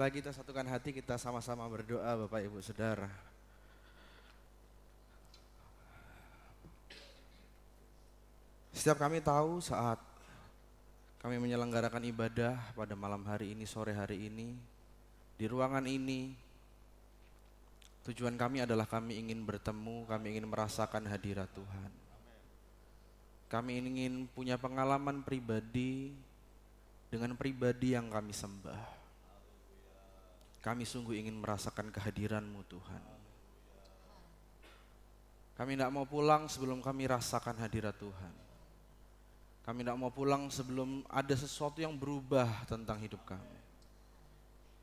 Bagi kita satukan hati, kita sama-sama berdoa Bapak Ibu Saudara. Setiap kami tahu saat kami menyelenggarakan ibadah pada malam hari ini, sore hari ini, di ruangan ini, tujuan kami adalah kami ingin bertemu, kami ingin merasakan hadirat Tuhan. Kami ingin punya pengalaman pribadi dengan pribadi yang kami sembah. Kami sungguh ingin merasakan kehadiran-Mu Tuhan. Kami tidak mau pulang sebelum kami rasakan hadirat Tuhan. Kami tidak mau pulang sebelum ada sesuatu yang berubah tentang hidup kami.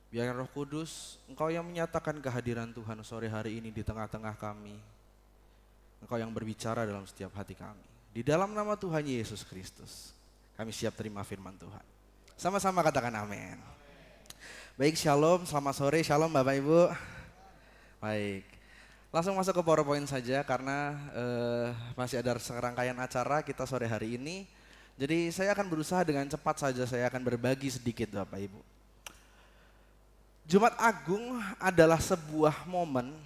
Biar Roh Kudus, Engkau yang menyatakan kehadiran Tuhan sore hari ini di tengah-tengah kami. Engkau yang berbicara dalam setiap hati kami. Di dalam nama Tuhan Yesus Kristus, kami siap terima firman Tuhan. Sama-sama katakan amin. Baik, shalom, selamat sore, shalom Bapak Ibu. Baik, langsung masuk ke PowerPoint saja karena masih ada serangkaian acara kita sore hari ini. Jadi saya akan berusaha dengan cepat saja, saya akan berbagi sedikit Bapak Ibu. Jumat Agung adalah sebuah momen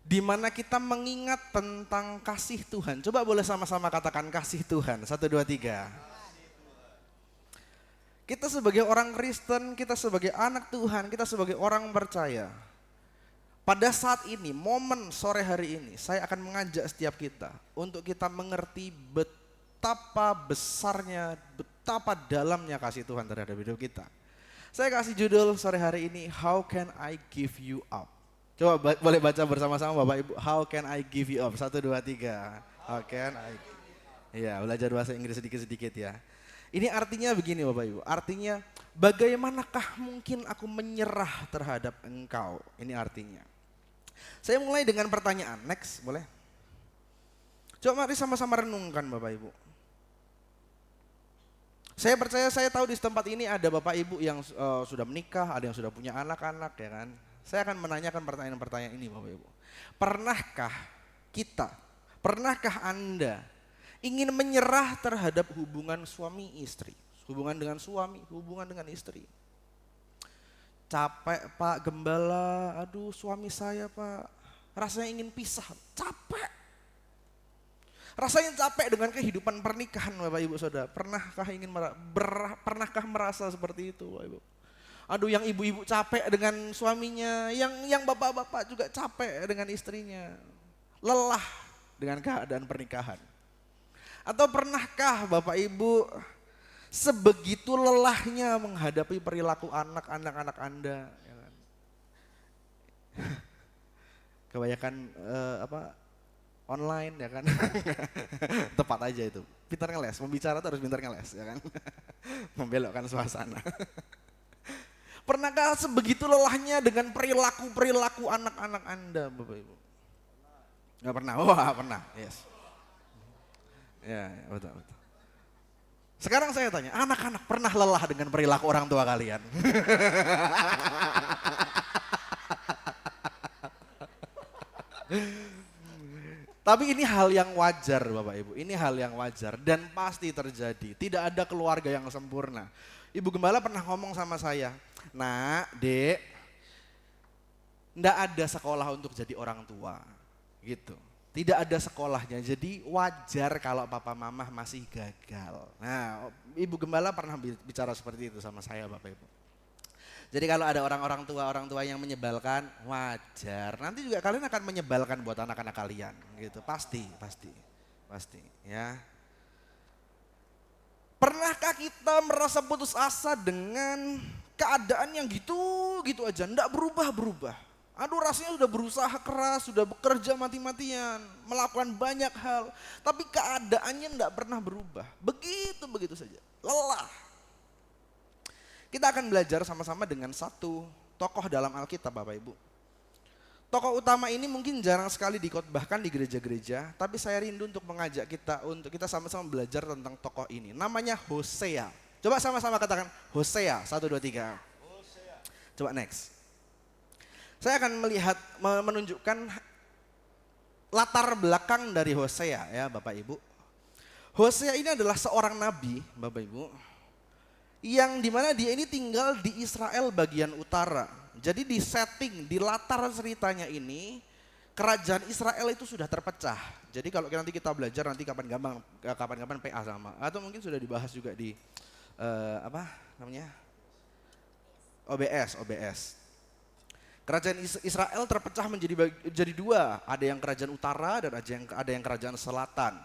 di mana kita mengingat tentang kasih Tuhan. Coba boleh sama-sama katakan kasih Tuhan, 1, 2, 3. Kita sebagai orang Kristen, kita sebagai anak Tuhan, kita sebagai orang percaya. Pada saat ini, momen sore hari ini, saya akan mengajak setiap kita untuk kita mengerti betapa besarnya, betapa dalamnya kasih Tuhan terhadap hidup kita. Saya kasih judul sore hari ini, How Can I Give You Up? Coba boleh baca bersama-sama Bapak Ibu, How Can I Give You Up? 1, 2, 3. How can I? Ya, belajar bahasa Inggris sedikit-sedikit ya. Ini artinya begini Bapak Ibu, artinya bagaimanakah mungkin aku menyerah terhadap Engkau? Ini artinya. Saya mulai dengan pertanyaan, next boleh? Coba mari sama-sama renungkan Bapak Ibu. Saya percaya, saya tahu di tempat ini ada Bapak Ibu yang sudah menikah, ada yang sudah punya anak-anak ya kan. Saya akan menanyakan pertanyaan-pertanyaan ini Bapak Ibu. Pernahkah Anda ingin menyerah terhadap hubungan suami istri, hubungan dengan suami, hubungan dengan istri? Capek Pak Gembala, aduh suami saya Pak, rasanya ingin pisah, capek. Rasanya capek dengan kehidupan pernikahan Bapak Ibu Saudara. Pernahkah merasa seperti itu Bapak Ibu? Aduh yang ibu-ibu capek dengan suaminya, yang bapak-bapak juga capek dengan istrinya. Lelah dengan keadaan pernikahan. Atau pernahkah Bapak Ibu sebegitu lelahnya menghadapi perilaku anak-anak Anda? Ya kan? Kebanyakan online ya kan? Tepat aja itu. Pintar ngeles, membicara harus pintar ngeles ya kan? Membelokkan suasana. Pernahkah sebegitu lelahnya dengan perilaku anak-anak Anda Bapak Ibu? Gak pernah? Wah pernah, yes. Ya, betul. Sekarang saya tanya, anak-anak pernah lelah dengan perilaku orang tua kalian? Tapi ini hal yang wajar Bapak Ibu, ini hal yang wajar dan pasti terjadi. Tidak ada keluarga yang sempurna. Ibu Gembala pernah ngomong sama saya, Nak, Dek, enggak ada sekolah untuk jadi orang tua, gitu. Tidak ada sekolahnya, jadi wajar kalau papa mama masih gagal. Nah, Ibu Gembala pernah bicara seperti itu sama saya Bapak Ibu. Jadi kalau ada orang tua yang menyebalkan, wajar. Nanti juga kalian akan menyebalkan buat anak-anak kalian, gitu. Pasti, ya. Pernahkah kita merasa putus asa dengan keadaan yang gitu aja, enggak berubah-berubah? Aduh rasanya sudah berusaha keras, sudah bekerja mati-matian, melakukan banyak hal, tapi keadaannya enggak pernah berubah. Begitu saja, lelah. Kita akan belajar sama-sama dengan satu tokoh dalam Alkitab Bapak Ibu. Tokoh utama ini mungkin jarang sekali dikhotbahkan di gereja-gereja, tapi saya rindu untuk mengajak kita untuk kita sama-sama belajar tentang tokoh ini. Namanya Hosea. Coba sama-sama katakan Hosea, 1, 2, 3. Hosea. Coba next. Saya akan menunjukkan latar belakang dari Hosea ya Bapak Ibu. Hosea ini adalah seorang nabi Bapak Ibu yang dimana dia ini tinggal di Israel bagian utara. Jadi di setting, di latar ceritanya ini, kerajaan Israel itu sudah terpecah. Jadi kalau nanti kita belajar nanti kapan-kapan PA sama, atau mungkin sudah dibahas juga di apa namanya OBS. Kerajaan Israel terpecah menjadi dua, ada yang kerajaan utara dan ada yang kerajaan selatan.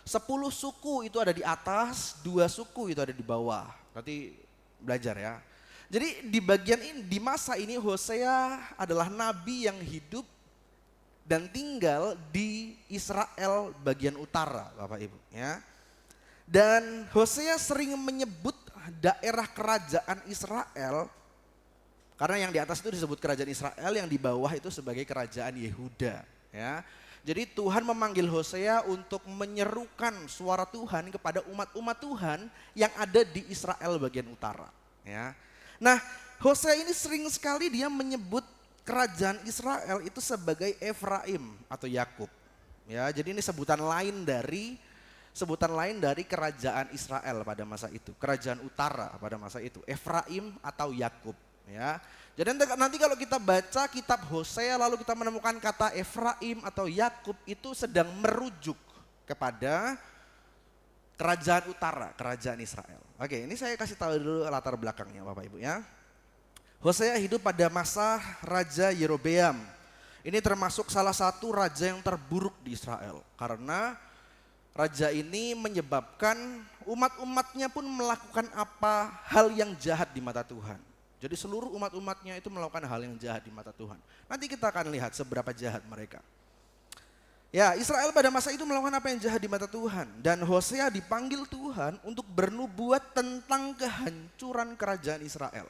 10 suku itu ada di atas, 2 suku itu ada di bawah. Nanti belajar ya. Jadi di bagian ini, di masa ini Hosea adalah nabi yang hidup dan tinggal di Israel bagian utara, Bapak Ibu ya. Dan Hosea sering menyebut daerah kerajaan Israel karena yang di atas itu disebut kerajaan Israel, yang di bawah itu sebagai kerajaan Yehuda ya. Jadi Tuhan memanggil Hosea untuk menyerukan suara Tuhan kepada umat-umat Tuhan yang ada di Israel bagian utara. Ya. Nah, Hosea ini sering sekali dia menyebut kerajaan Israel itu sebagai Efraim atau Yakub. Ya, jadi ini sebutan lain dari kerajaan Israel pada masa itu, kerajaan utara pada masa itu, Efraim atau Yakub. Ya. Jadi nanti kalau kita baca kitab Hosea lalu kita menemukan kata Efraim atau Yakub itu sedang merujuk kepada kerajaan utara, kerajaan Israel. Oke, ini saya kasih tahu dulu latar belakangnya Bapak Ibu ya. Hosea hidup pada masa Raja Yerobeam. Ini termasuk salah satu raja yang terburuk di Israel karena raja ini menyebabkan umat-umatnya pun melakukan hal yang jahat di mata Tuhan. Jadi seluruh umat-umatnya itu melakukan hal yang jahat di mata Tuhan. Nanti kita akan lihat seberapa jahat mereka. Ya, Israel pada masa itu melakukan apa yang jahat di mata Tuhan. Dan Hosea dipanggil Tuhan untuk bernubuat tentang kehancuran kerajaan Israel.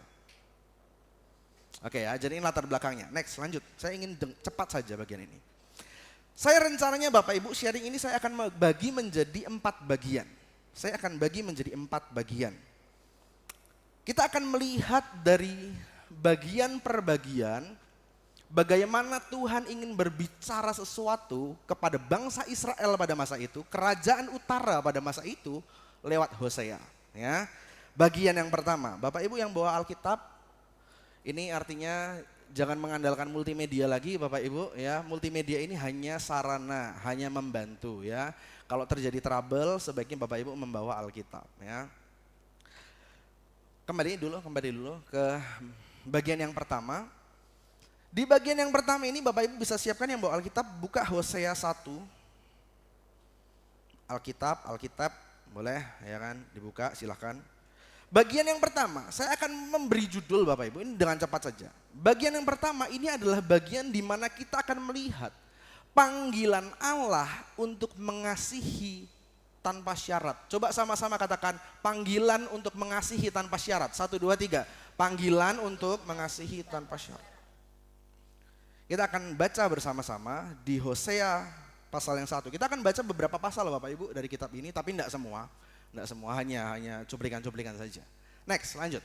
Oke ya, jadi ini latar belakangnya. Next, lanjut. Saya ingin cepat saja bagian ini. Saya rencananya Bapak Ibu sharing ini saya akan bagi menjadi 4 bagian. Saya akan bagi menjadi 4 bagian. Kita akan melihat dari bagian per bagian bagaimana Tuhan ingin berbicara sesuatu kepada bangsa Israel pada masa itu, kerajaan utara pada masa itu lewat Hosea. Ya. Bagian yang pertama, Bapak Ibu yang bawa Alkitab, ini artinya jangan mengandalkan multimedia lagi Bapak Ibu ya. Multimedia ini hanya sarana, hanya membantu ya. Kalau terjadi trouble sebaiknya Bapak Ibu membawa Alkitab ya. Kembali dulu ke bagian yang pertama. Di bagian yang pertama ini Bapak Ibu bisa siapkan yang bawa Alkitab, buka Hosea 1. Alkitab boleh ya kan, dibuka silahkan. Bagian yang pertama, saya akan memberi judul Bapak Ibu ini dengan cepat saja. Bagian yang pertama ini adalah bagian di mana kita akan melihat panggilan Allah untuk mengasihi tanpa syarat. Coba sama-sama katakan panggilan untuk mengasihi tanpa syarat. 1, 2, 3. Panggilan untuk mengasihi tanpa syarat. Kita akan baca bersama-sama di Hosea pasal yang 1. Kita akan baca beberapa pasal Bapak Ibu dari kitab ini, tapi tidak semua. Tidak semua, hanya cuplikan-cuplikan saja. Next, lanjut.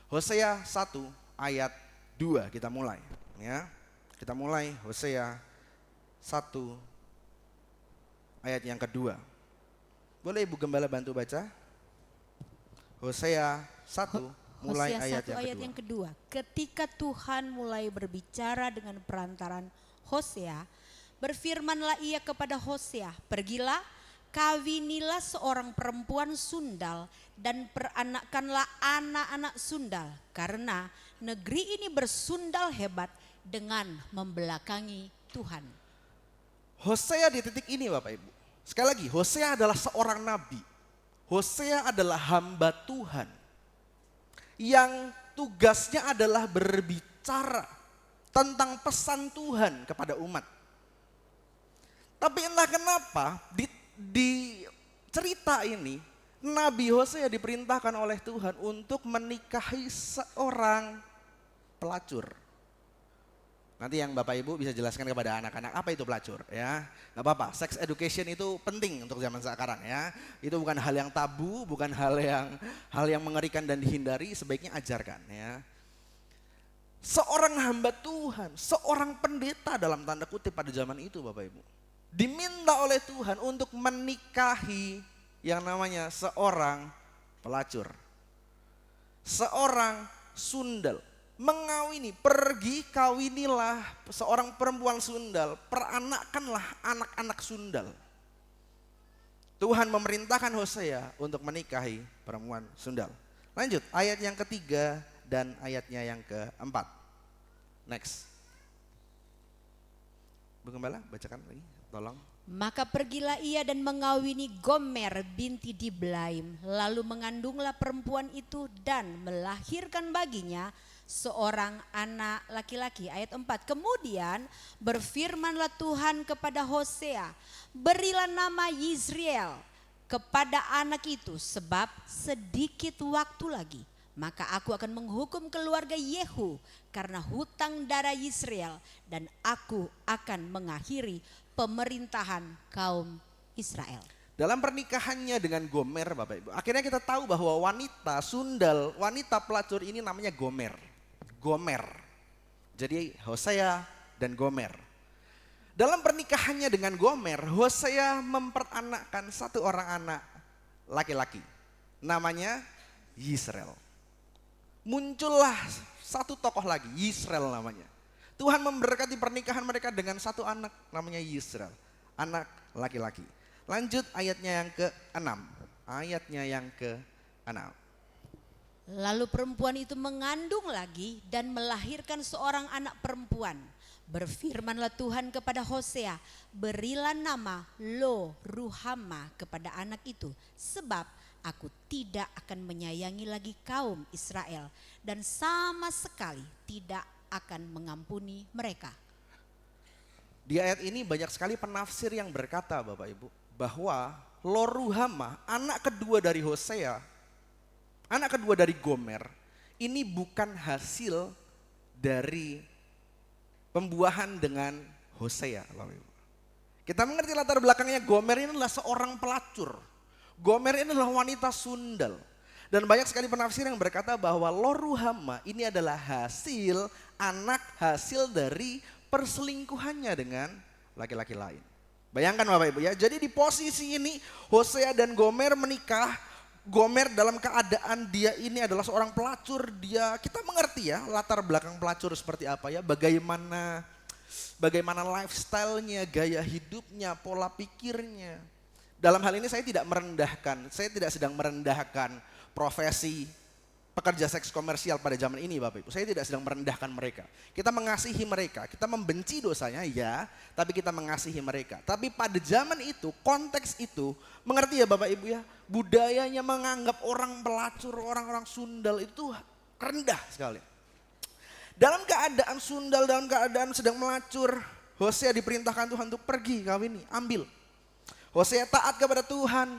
Hosea 1 ayat 2 kita mulai. Ya. Kita mulai Hosea 1 ayat yang kedua. Boleh Ibu Gembala bantu baca? Hosea 1 mulai Hosea ayat yang kedua. Ketika Tuhan mulai berbicara dengan perantaran Hosea, berfirmanlah ia kepada Hosea, pergilah, kawinilah seorang perempuan sundal dan peranakkanlah anak-anak sundal, karena negeri ini bersundal hebat dengan membelakangi Tuhan. Hosea di titik ini Bapak Ibu. Sekali lagi, Hosea adalah seorang nabi. Hosea adalah hamba Tuhan yang tugasnya adalah berbicara tentang pesan Tuhan kepada umat. Tapi entah kenapa di cerita ini Nabi Hosea diperintahkan oleh Tuhan untuk menikahi seorang pelacur. Nanti yang Bapak Ibu bisa jelaskan kepada anak-anak apa itu pelacur ya. Gak apa-apa, sex education itu penting untuk zaman sekarang ya. Itu bukan hal yang tabu, bukan hal yang mengerikan dan dihindari, sebaiknya ajarkan ya. Seorang hamba Tuhan, seorang pendeta dalam tanda kutip pada zaman itu Bapak Ibu, diminta oleh Tuhan untuk menikahi yang namanya seorang pelacur. seorang sundal. Mengawini, pergi kawinilah seorang perempuan sundal, peranakanlah anak-anak sundal. Tuhan memerintahkan Hosea untuk menikahi perempuan sundal. Lanjut, ayat yang ketiga dan ayatnya yang keempat. Next. Bu Gembala, bacakan lagi, tolong. Maka pergilah ia dan mengawini Gomer binti Diblaim, lalu mengandunglah perempuan itu dan melahirkan baginya seorang anak laki-laki. Ayat 4. Kemudian berfirmanlah Tuhan kepada Hosea, berilah nama Yizriel kepada anak itu, sebab sedikit waktu lagi maka aku akan menghukum keluarga Yehu karena hutang darah Yisrael, dan aku akan mengakhiri pemerintahan kaum Israel. Dalam pernikahannya dengan Gomer, Bapak Ibu, akhirnya kita tahu bahwa wanita sundal, wanita pelacur ini namanya Gomer. Gomer. Jadi Hosea dan Gomer. Dalam pernikahannya dengan Gomer, Hosea memperanakkan satu orang anak laki-laki. Namanya Yisrael. Muncullah satu tokoh lagi, Yisrael namanya. Tuhan memberkati pernikahan mereka dengan satu anak namanya Yisrael, anak laki-laki. Lanjut ayatnya yang ke-6. Ayatnya yang ke-6. Lalu perempuan itu mengandung lagi dan melahirkan seorang anak perempuan. Berfirmanlah Tuhan kepada Hosea, berilah nama Lo Ruhama kepada anak itu, sebab aku tidak akan menyayangi lagi kaum Israel dan sama sekali tidak akan mengampuni mereka. Di ayat ini banyak sekali penafsir yang berkata, Bapak Ibu, bahwa Lo Ruhama, anak kedua dari Hosea, anak kedua dari Gomer, ini bukan hasil dari pembuahan dengan Hosea, Bapak Ibu. Kita mengerti latar belakangnya, Gomer ini adalah seorang pelacur. Gomer ini adalah wanita sundal. Dan banyak sekali penafsir yang berkata bahwa Lo Ruhama ini adalah hasil dari perselingkuhannya dengan laki-laki lain. Bayangkan Bapak Ibu ya, jadi di posisi ini Hosea dan Gomer menikah. Gomer dalam keadaan dia ini adalah seorang pelacur, kita mengerti ya latar belakang pelacur seperti apa ya, bagaimana lifestyle-nya, gaya hidupnya, pola pikirnya. Dalam hal ini saya tidak sedang merendahkan profesi pekerja seks komersial pada zaman ini Bapak Ibu. Saya tidak sedang merendahkan mereka. Kita mengasihi mereka, kita membenci dosanya ya, tapi kita mengasihi mereka. Tapi pada zaman itu, konteks itu, mengerti ya Bapak Ibu ya, budayanya menganggap orang pelacur, orang-orang sundal itu rendah sekali. Dalam keadaan sundal, dalam keadaan sedang melacur, Hosea diperintahkan Tuhan untuk pergi kawini, ambil. Hosea taat kepada Tuhan,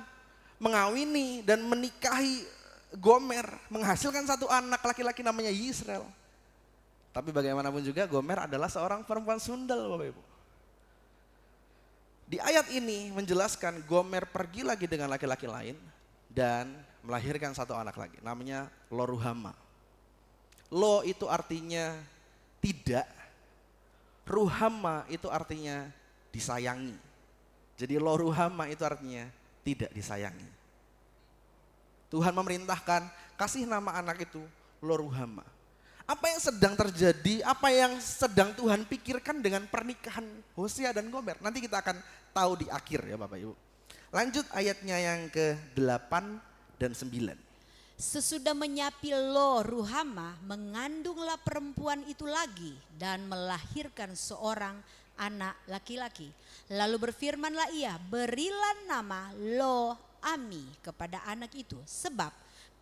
mengawini dan menikahi Gomer, menghasilkan satu anak laki-laki namanya Yisrael. Tapi bagaimanapun juga Gomer adalah seorang perempuan sundal Bapak Ibu. Di ayat ini menjelaskan Gomer pergi lagi dengan laki-laki lain dan melahirkan satu anak lagi namanya Lo Ruhama. Lo itu artinya tidak, Ruhama itu artinya disayangi. Jadi Lo Ruhama itu artinya tidak disayangi. Tuhan memerintahkan kasih nama anak itu Lo Ruhama. Apa yang sedang terjadi, apa yang sedang Tuhan pikirkan dengan pernikahan Hosea dan Gomer, nanti kita akan tahu di akhir ya Bapak Ibu. Lanjut ayatnya yang ke-8 dan 9. Sesudah menyapi Lo Ruhama, mengandunglah perempuan itu lagi dan melahirkan seorang anak laki-laki. Lalu berfirmanlah ia, berilah nama Lo Ami kepada anak itu, sebab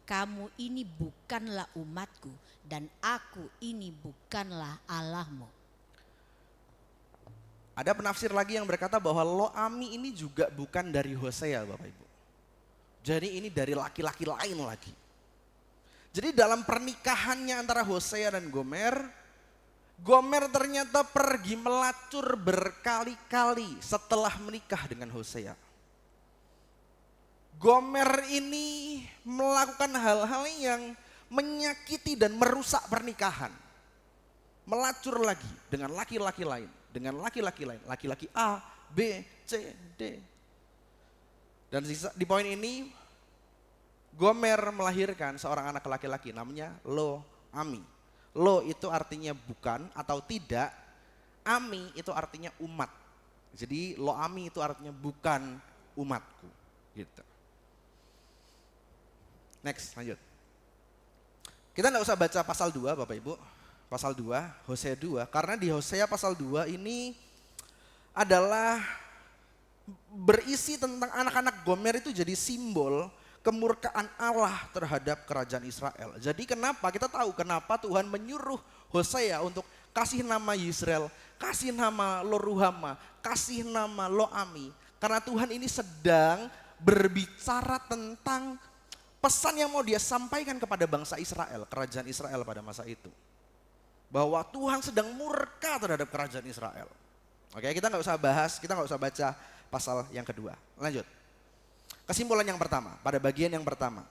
kamu ini bukanlah umatku dan aku ini bukanlah Allahmu. Ada penafsir lagi yang berkata bahwa Lo Ami ini juga bukan dari Hosea Bapak Ibu. Jadi ini dari laki-laki lain lagi. Jadi dalam pernikahannya antara Hosea dan Gomer, Gomer ternyata pergi melacur berkali-kali setelah menikah dengan Hosea. Gomer ini melakukan hal-hal yang menyakiti dan merusak pernikahan. Melacur lagi dengan laki-laki lain, laki-laki A, B, C, D. Dan di poin ini Gomer melahirkan seorang anak laki-laki namanya Lo-ami. Lo itu artinya bukan atau tidak, Ami itu artinya umat. Jadi Lo-ami itu artinya bukan umatku. Gitu. Next, lanjut. Kita nggak usah baca pasal 2 Bapak Ibu. Pasal 2, Hosea 2. Karena di Hosea pasal 2 ini adalah berisi tentang anak-anak Gomer itu jadi simbol kemurkaan Allah terhadap kerajaan Israel. Jadi kenapa? Kita tahu kenapa Tuhan menyuruh Hosea untuk kasih nama Yisrael, kasih nama Lo-ruhama, kasih nama Lo-ami. Karena Tuhan ini sedang berbicara tentang pesan yang mau dia sampaikan kepada bangsa Israel, kerajaan Israel pada masa itu. Bahwa Tuhan sedang murka terhadap kerajaan Israel. Oke, kita nggak usah bahas, kita nggak usah baca pasal yang kedua. Lanjut. Kesimpulan yang pertama, pada bagian yang pertama.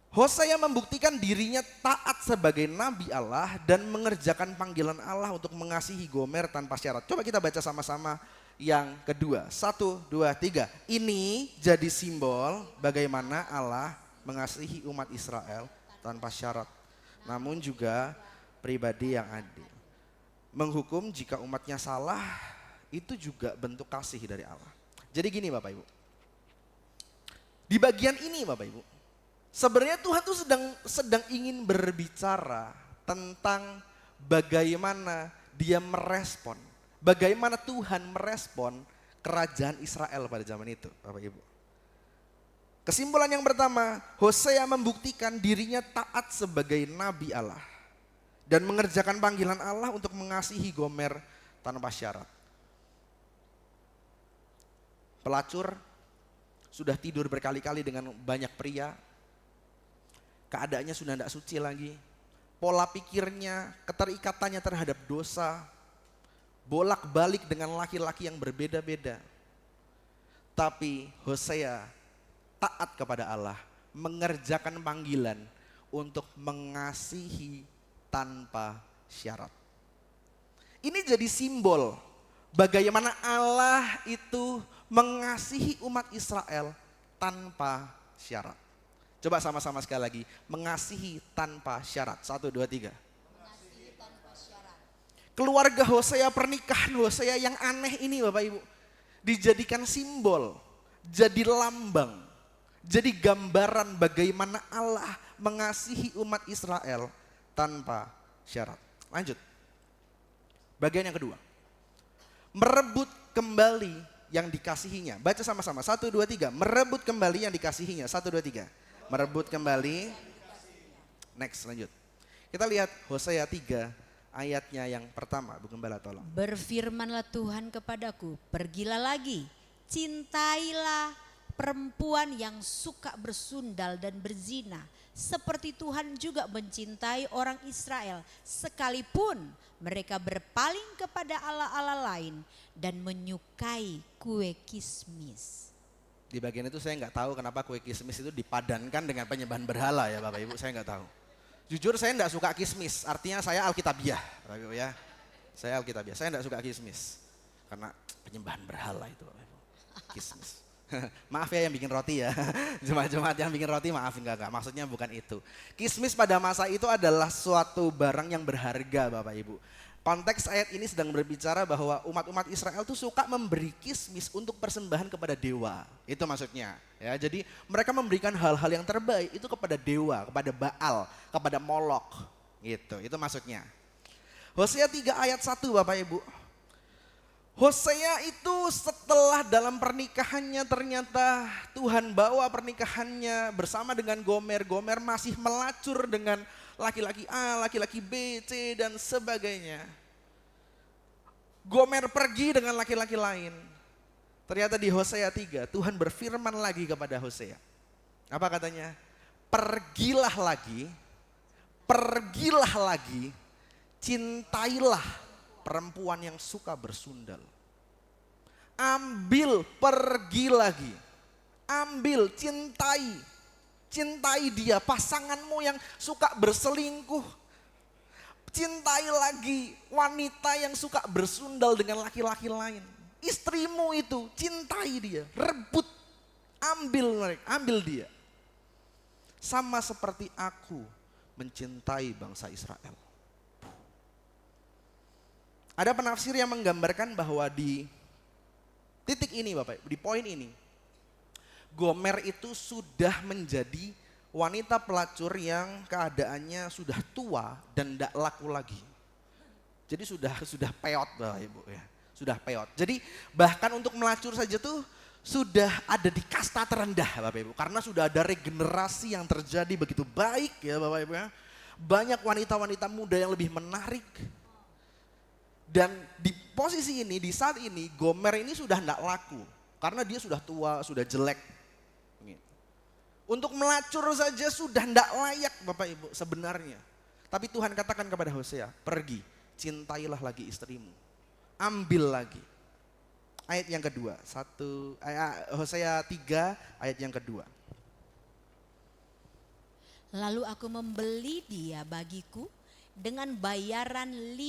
Hosea membuktikan dirinya taat sebagai nabi Allah dan mengerjakan panggilan Allah untuk mengasihi Gomer tanpa syarat. Coba kita baca sama-sama yang kedua. 1, 2, 3. Ini jadi simbol bagaimana Allah mengasihi umat Israel tanpa syarat. Namun juga pribadi yang adil. Menghukum jika umatnya salah, itu juga bentuk kasih dari Allah. Jadi gini Bapak Ibu. Di bagian ini Bapak Ibu, sebenarnya Tuhan tuh sedang ingin berbicara tentang bagaimana dia merespon, bagaimana Tuhan merespon kerajaan Israel pada zaman itu, Bapak Ibu. Kesimpulan yang pertama, Hosea membuktikan dirinya taat sebagai nabi Allah dan mengerjakan panggilan Allah untuk mengasihi Gomer tanpa syarat. Pelacur sudah tidur berkali-kali dengan banyak pria, keadaannya sudah tidak suci lagi, pola pikirnya, keterikatannya terhadap dosa, bolak-balik dengan laki-laki yang berbeda-beda. Tapi Hosea taat kepada Allah, mengerjakan panggilan untuk mengasihi tanpa syarat. Ini jadi simbol bagaimana Allah itu mengasihi umat Israel tanpa syarat. Coba sama-sama sekali lagi, mengasihi tanpa syarat. 1, 2, 3. Mengasihi tanpa syarat. Keluarga Hosea, pernikahan Hosea yang aneh ini Bapak Ibu, dijadikan simbol, jadi lambang, jadi gambaran bagaimana Allah mengasihi umat Israel tanpa syarat. Lanjut. Bagian yang kedua. Merebut kembali yang dikasihinya. Baca sama-sama. 1, 2, 3. Merebut kembali yang dikasihinya. 1, 2, 3. Merebut kembali. Next, lanjut. Kita lihat Hosea 3 ayatnya yang pertama. Bu Gembala tolong. Berfirmanlah Tuhan kepadaku, pergilah lagi, cintailah perempuan yang suka bersundal dan berzina. Seperti Tuhan juga mencintai orang Israel, sekalipun mereka berpaling kepada allah-allah lain dan menyukai kue kismis. Di bagian itu saya nggak tahu kenapa kue kismis itu dipadankan dengan penyembahan berhala ya Bapak Ibu, saya nggak tahu. Jujur saya nggak suka kismis, artinya saya alkitabiah Bapak Ibu ya. Saya alkitabiah, saya nggak suka kismis karena penyembahan berhala itu Bapak Ibu. Kismis. Maaf ya yang bikin roti ya, jemaat-jemaat yang bikin roti maafin enggak, maksudnya bukan itu. Kismis pada masa itu adalah suatu barang yang berharga Bapak Ibu. Konteks ayat ini sedang berbicara bahwa umat-umat Israel tuh suka memberi kismis untuk persembahan kepada dewa. Itu maksudnya. Ya, jadi mereka memberikan hal-hal yang terbaik itu kepada dewa, kepada Baal, kepada Molok. Gitu, itu maksudnya. Hosea 3 ayat 1 Bapak Ibu. Hosea itu setelah dalam pernikahannya ternyata Tuhan bawa pernikahannya bersama dengan Gomer. Gomer masih melacur dengan laki-laki A, laki-laki B, C dan sebagainya. Gomer pergi dengan laki-laki lain. Ternyata di Hosea 3 Tuhan berfirman lagi kepada Hosea. Apa katanya? Pergilah lagi, cintailah perempuan yang suka bersundal. Pergi lagi. Cintai dia, pasanganmu yang suka berselingkuh. Cintai lagi wanita yang suka bersundal dengan laki-laki lain. Istrimu itu, cintai dia, rebut, ambil dia. sama seperti aku mencintai bangsa Israel. Ada penafsir yang menggambarkan bahwa di titik ini Bapak, di poin ini, Gomer itu sudah menjadi wanita pelacur yang keadaannya sudah tua dan tidak laku lagi. Jadi sudah peot Bapak Ibu ya, sudah peot. Jadi bahkan untuk melacur saja tuh sudah ada di kasta terendah Bapak Ibu, karena sudah ada regenerasi yang terjadi begitu baik ya Bapak Ibu ya. Banyak wanita-wanita muda yang lebih menarik. Dan di posisi ini, di saat ini, Gomer ini sudah tidak laku. Karena dia sudah tua, sudah jelek. Untuk melacur saja sudah tidak layak Bapak Ibu sebenarnya. Tapi Tuhan katakan kepada Hosea, pergi, cintailah lagi istrimu. Ambil lagi. Ayat yang kedua, Hosea 3 ayat yang kedua. Lalu aku membeli dia bagiku dengan bayaran 15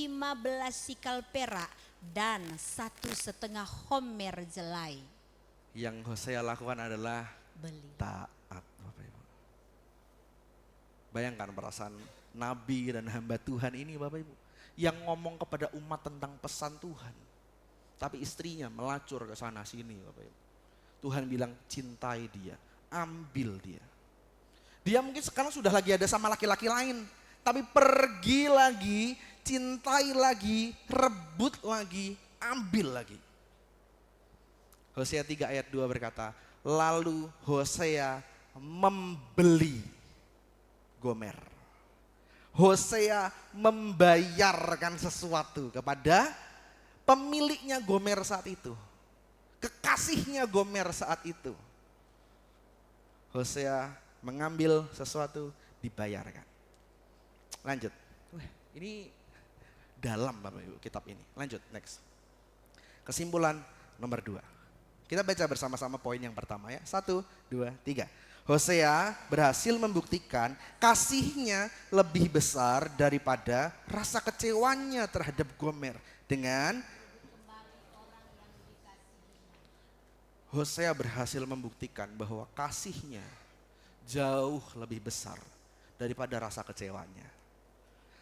sikal perak dan 1,5 homer jelai. Yang Hosea lakukan adalah Beli. taat Bapak Ibu. Bayangkan perasaan nabi dan hamba Tuhan ini Bapak Ibu, yang ngomong kepada umat tentang pesan Tuhan. Tapi istrinya melacur ke sana sini Bapak Ibu. Tuhan bilang cintai dia, ambil dia. Dia mungkin sekarang sudah lagi ada sama laki-laki lain. Tapi pergi lagi, cintai lagi, rebut lagi, ambil lagi. Hosea 3 ayat 2 berkata, lalu Hosea membeli Gomer. Hosea membayarkan sesuatu kepada pemiliknya Gomer saat itu. Kekasihnya Gomer saat itu. Hosea mengambil sesuatu, dibayarkan. Lanjut. Ini dalam Bapak Ibu kitab ini. Lanjut, next. Kesimpulan nomor 2. Kita baca bersama-sama poin yang pertama ya. 1, 2, 3. Hosea berhasil membuktikan kasihnya lebih besar daripada rasa kecewanya terhadap Gomer. Dengan Hosea berhasil membuktikan bahwa kasihnya jauh lebih besar daripada rasa kecewanya.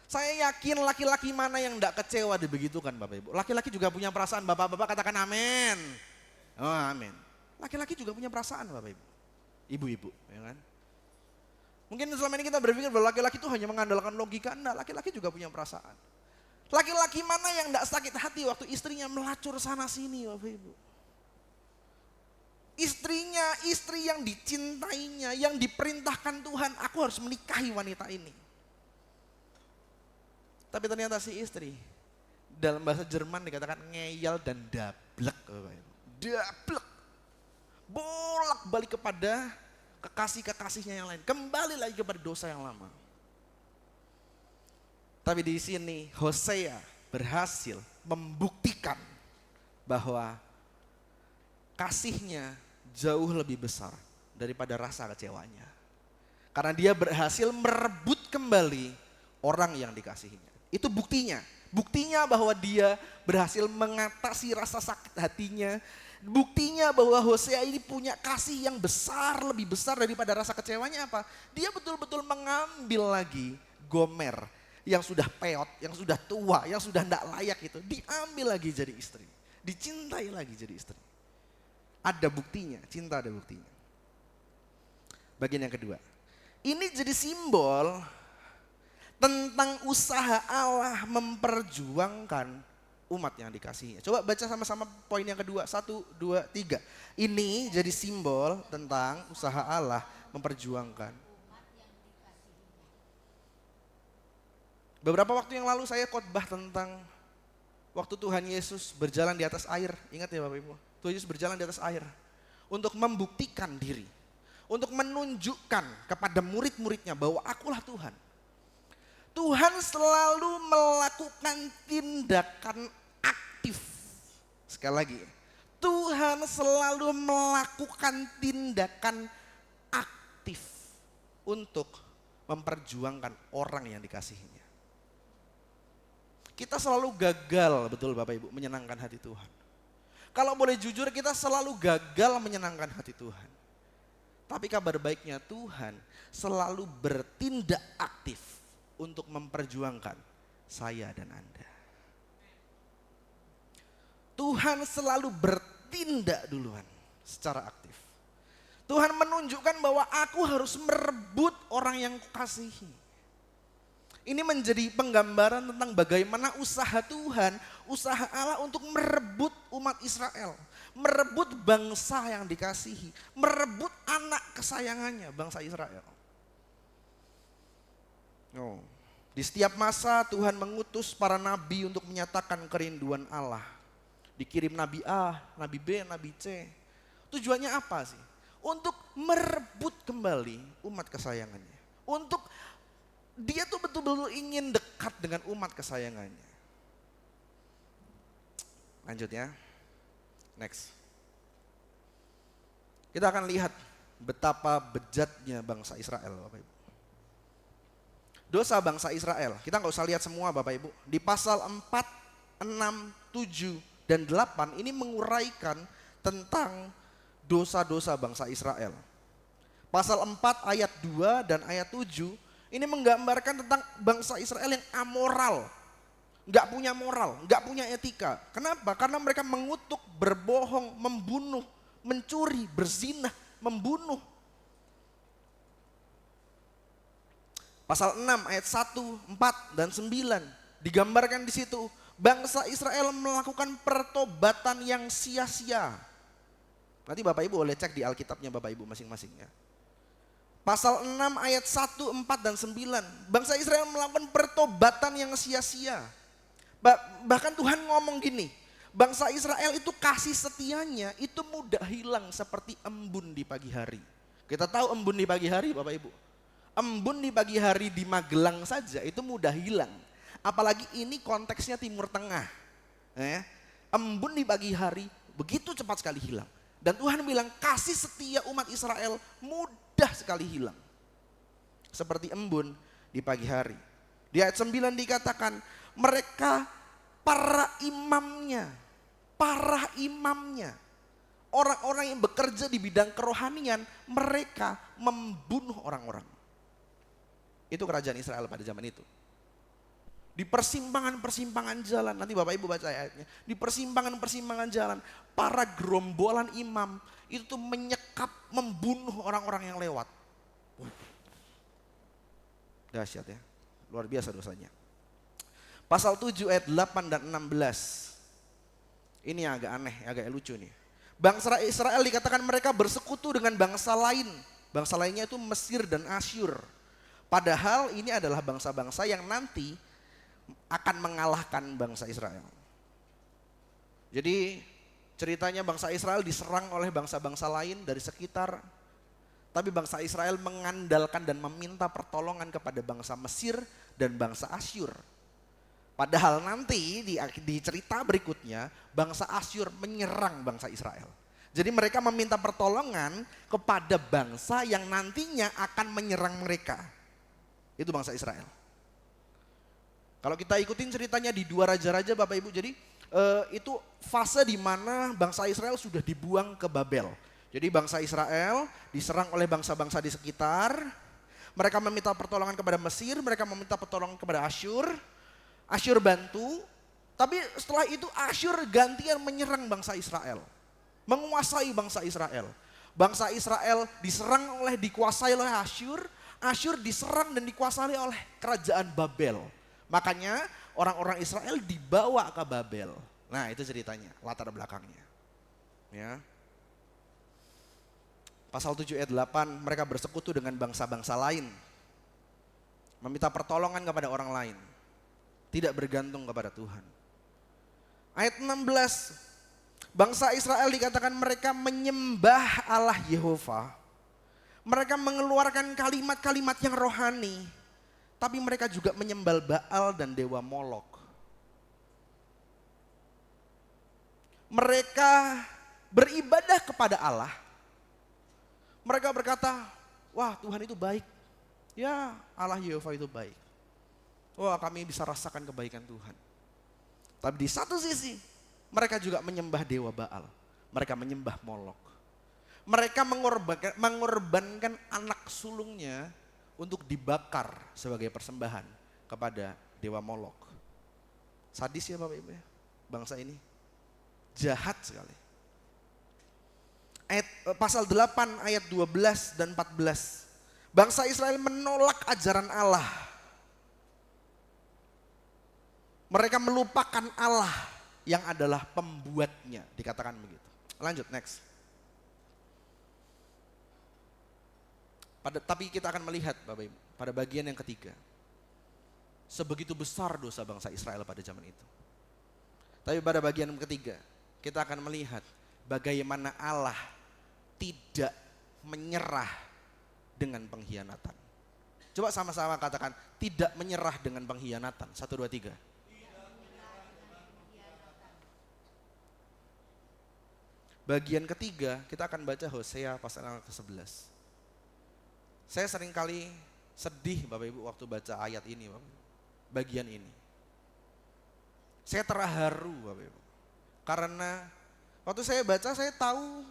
Saya yakin laki-laki mana yang tidak kecewa dibegitukan Bapak Ibu. Laki-laki juga punya perasaan, bapak-bapak katakan amin. Oh amin. Laki-laki juga punya perasaan Bapak Ibu. Ibu-ibu ya kan. Mungkin selama ini kita berpikir bahwa laki-laki itu hanya mengandalkan logika. Enggak, laki-laki juga punya perasaan. Laki-laki mana yang tidak sakit hati waktu istrinya melacur sana sini Bapak Ibu. Istrinya, istri yang dicintainya, yang diperintahkan Tuhan, aku harus menikahi wanita ini. Tapi ternyata si istri, dalam bahasa Jerman dikatakan ngeyel dan dablek. Dablek. Bolak-balik kepada kekasih-kekasihnya yang lain. Kembali lagi kepada dosa yang lama. Tapi di sini Hosea berhasil membuktikan bahwa kasihnya jauh lebih besar daripada rasa kecewanya. Karena dia berhasil merebut kembali orang yang dikasihinya. Itu buktinya. Buktinya bahwa dia berhasil mengatasi rasa sakit hatinya. Buktinya bahwa Hosea ini punya kasih yang besar, lebih besar daripada rasa kecewanya apa? Dia betul-betul mengambil lagi Gomer yang sudah peot, yang sudah tua, yang sudah tidak layak itu. Diambil lagi jadi istri. Dicintai lagi jadi istri. Ada buktinya, cinta ada buktinya. Bagian yang kedua. Ini jadi simbol tentang usaha Allah memperjuangkan umat yang dikasihinya. Coba baca sama-sama poin yang kedua. 1, 2, 3. Ini jadi simbol tentang usaha Allah memperjuangkan. Beberapa waktu yang lalu saya khotbah tentang waktu Tuhan Yesus berjalan di atas air. Ingat ya Bapak Ibu? Tuhan Yesus berjalan di atas air. Untuk membuktikan diri. Untuk menunjukkan kepada murid-muridnya bahwa akulah Tuhan. Tuhan selalu melakukan tindakan aktif. Sekali lagi, Tuhan selalu melakukan tindakan aktif untuk memperjuangkan orang yang dikasihinya. Kita selalu gagal, betul Bapak Ibu, menyenangkan hati Tuhan. Kalau boleh jujur, kita selalu gagal menyenangkan hati Tuhan. Tapi kabar baiknya Tuhan selalu bertindak aktif untuk memperjuangkan saya dan Anda. Tuhan selalu bertindak duluan secara aktif. Tuhan menunjukkan bahwa aku harus merebut orang yang kukasihi. Ini menjadi penggambaran tentang bagaimana usaha Tuhan, usaha Allah untuk merebut umat Israel. Merebut bangsa yang dikasihi. Merebut anak kesayangannya, bangsa Israel. Oh. Di setiap masa Tuhan mengutus para nabi untuk menyatakan kerinduan Allah. Dikirim nabi A, nabi B, nabi C. Tujuannya apa sih? Untuk merebut kembali umat kesayangannya. Untuk dia tuh betul-betul ingin dekat dengan umat kesayangannya. Lanjut ya. Next. Kita akan lihat betapa bejatnya bangsa Israel, Bapak Ibu. Dosa bangsa Israel, kita nggak usah lihat semua Bapak Ibu. Di pasal 4, 6, 7, dan 8 ini menguraikan tentang dosa-dosa bangsa Israel. Pasal 4 ayat 2 dan ayat 7 ini menggambarkan tentang bangsa Israel yang amoral. Gak punya moral, gak punya etika. Kenapa? Karena mereka mengutuk, berbohong, membunuh, mencuri, berzinah, membunuh. Pasal 6 ayat 1, 4 dan 9 digambarkan di situ. Bangsa Israel melakukan pertobatan yang sia-sia. Nanti Bapak Ibu boleh cek di Alkitabnya Bapak Ibu masing-masing ya. Pasal 6 ayat 1, 4 dan 9. Bangsa Israel melakukan pertobatan yang sia-sia. Bahkan Tuhan ngomong gini, bangsa Israel itu kasih setianya itu mudah hilang seperti embun di pagi hari. Kita tahu embun di pagi hari Bapak Ibu. Embun di pagi hari di Magelang saja itu mudah hilang. Apalagi ini konteksnya Timur Tengah. Embun di pagi hari begitu cepat sekali hilang. Dan Tuhan bilang kasih setia umat Israel mudah sekali hilang. Seperti embun di pagi hari. Di ayat 9 dikatakan mereka para imamnya, orang-orang yang bekerja di bidang kerohanian, mereka membunuh orang-orang. Itu kerajaan Israel pada zaman itu. Di persimpangan-persimpangan jalan, nanti Bapak Ibu baca ayatnya. Di persimpangan-persimpangan jalan, para gerombolan imam itu tuh menyekap, membunuh orang-orang yang lewat. Dahsyat ya, luar biasa dosanya. Pasal 7 ayat 8 dan 16. Ini yang agak aneh, agak lucu nih. Bangsa Israel dikatakan mereka bersekutu dengan bangsa lain. Bangsa lainnya itu Mesir dan Asyur. Padahal ini adalah bangsa-bangsa yang nanti akan mengalahkan bangsa Israel. Jadi ceritanya bangsa Israel diserang oleh bangsa-bangsa lain dari sekitar. Tapi bangsa Israel mengandalkan dan meminta pertolongan kepada bangsa Mesir dan bangsa Asyur. Padahal nanti di cerita berikutnya bangsa Asyur menyerang bangsa Israel. Jadi mereka meminta pertolongan kepada bangsa yang nantinya akan menyerang mereka. Itu bangsa Israel. Kalau kita ikutin ceritanya di 2 Raja-Raja Bapak Ibu, jadi itu fase di mana bangsa Israel sudah dibuang ke Babel. Jadi bangsa Israel diserang oleh bangsa-bangsa di sekitar. Mereka meminta pertolongan kepada Mesir, mereka meminta pertolongan kepada Asyur. Asyur bantu, tapi setelah itu Asyur gantian menyerang bangsa Israel. Menguasai bangsa Israel. Bangsa Israel diserang dikuasai oleh Asyur. Asyur diserang dan dikuasai oleh kerajaan Babel. Makanya orang-orang Israel dibawa ke Babel. Nah itu ceritanya, latar belakangnya. Ya. Pasal 7 ayat 8, mereka bersekutu dengan bangsa-bangsa lain. Meminta pertolongan kepada orang lain. Tidak bergantung kepada Tuhan. Ayat 16, bangsa Israel dikatakan mereka menyembah Allah Yehova. Mereka mengeluarkan kalimat-kalimat yang rohani. Tapi mereka juga menyembah Baal dan dewa Molok. Mereka beribadah kepada Allah. Mereka berkata, wah Tuhan itu baik. Ya Allah Yehova itu baik. Wah kami bisa rasakan kebaikan Tuhan. Tapi di satu sisi mereka juga menyembah dewa Baal. Mereka menyembah Molok. Mereka mengorbankan anak sulungnya untuk dibakar sebagai persembahan kepada dewa Molok. Sadis ya Bapak Ibu ya, bangsa ini. Jahat sekali. Pasal 8 ayat 12 dan 14. Bangsa Israel menolak ajaran Allah. Mereka melupakan Allah yang adalah pembuatnya, dikatakan begitu. Lanjut, next. Tapi kita akan melihat Bapak Ibu, pada bagian yang ketiga. Sebegitu besar dosa bangsa Israel pada zaman itu. Tapi pada bagian yang ketiga, kita akan melihat bagaimana Allah tidak menyerah dengan pengkhianatan. Coba sama-sama katakan, tidak menyerah dengan pengkhianatan. 1, 2, 3. Bagian ketiga, kita akan baca Hosea pasal yang ke-11. Saya sering kali sedih Bapak Ibu waktu baca ayat ini, Bapak. Bagian ini. Saya terharu Bapak Ibu. Karena waktu saya baca, saya tahu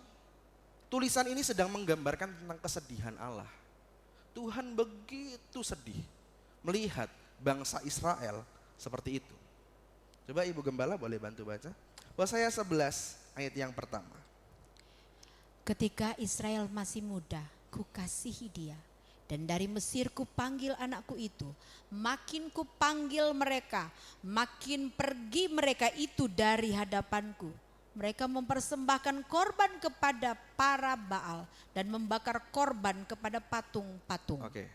tulisan ini sedang menggambarkan tentang kesedihan Allah. Tuhan begitu sedih melihat bangsa Israel seperti itu. Coba Ibu Gembala boleh bantu baca. Hosea 11 ayat yang pertama. Ketika Israel masih muda, kukasihi dia. Dan dari Mesir kupanggil anakku itu. Makin kupanggil mereka, makin pergi mereka itu dari hadapanku. Mereka mempersembahkan korban kepada para Baal dan membakar korban kepada patung-patung. Oke.